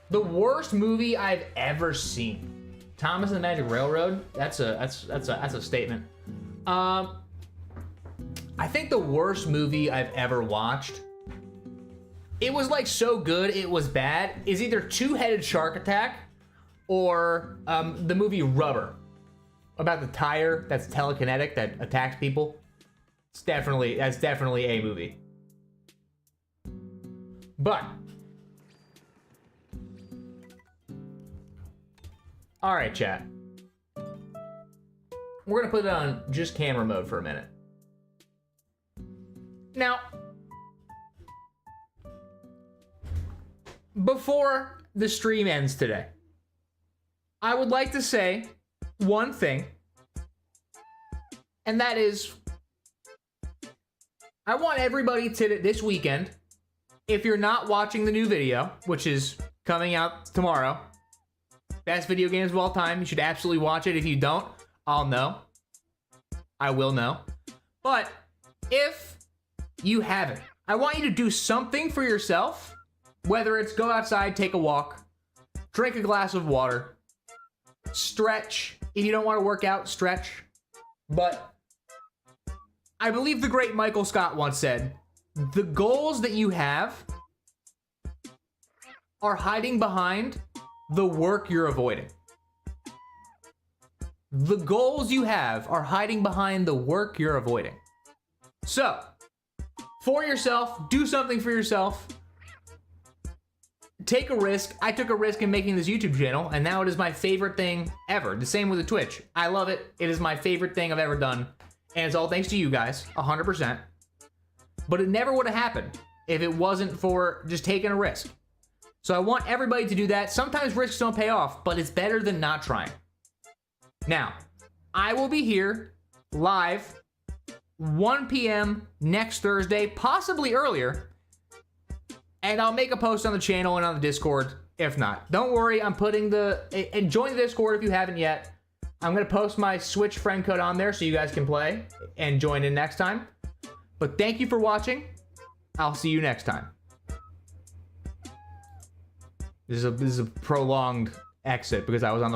The worst movie I've ever seen. Thomas and the Magic Railroad. That's a statement. I think the worst movie I've ever watched. It was like so good it was bad. Is either Two-Headed Shark Attack or the movie Rubber, about the tire that's telekinetic that attacks people. That's definitely a movie. But all right, chat. We're gonna put it on just camera mode for a minute. Now, before the stream ends today, I would like to say one thing, and that is, I want everybody to this weekend, if you're not watching the new video, which is coming out tomorrow, best video games of all time, you should absolutely watch it. If you don't, I'll know. I will know. But if you haven't, I want you to do something for yourself, whether it's go outside, take a walk, drink a glass of water, stretch. If you don't want to work out, stretch. But I believe the great Michael Scott once said, the goals that you have are hiding behind the work you're avoiding. The goals you have are hiding behind the work you're avoiding. So, for yourself, do something for yourself. Take a risk. I took a risk in making this YouTube channel, and now it is my favorite thing ever. The same with the Twitch. I love it. It is my favorite thing I've ever done. And it's all thanks to you guys, 100%. But it never would have happened if it wasn't for just taking a risk. So I want everybody to do that. Sometimes risks don't pay off, but it's better than not trying. Now, I will be here live 1 p.m. next Thursday, possibly earlier. And I'll make a post on the channel and on the Discord if not. Don't worry, I'm putting and join the Discord if you haven't yet. I'm going to post my Switch friend code on there so you guys can play and join in next time. But thank you for watching. I'll see you next time. This is a prolonged exit because I was on the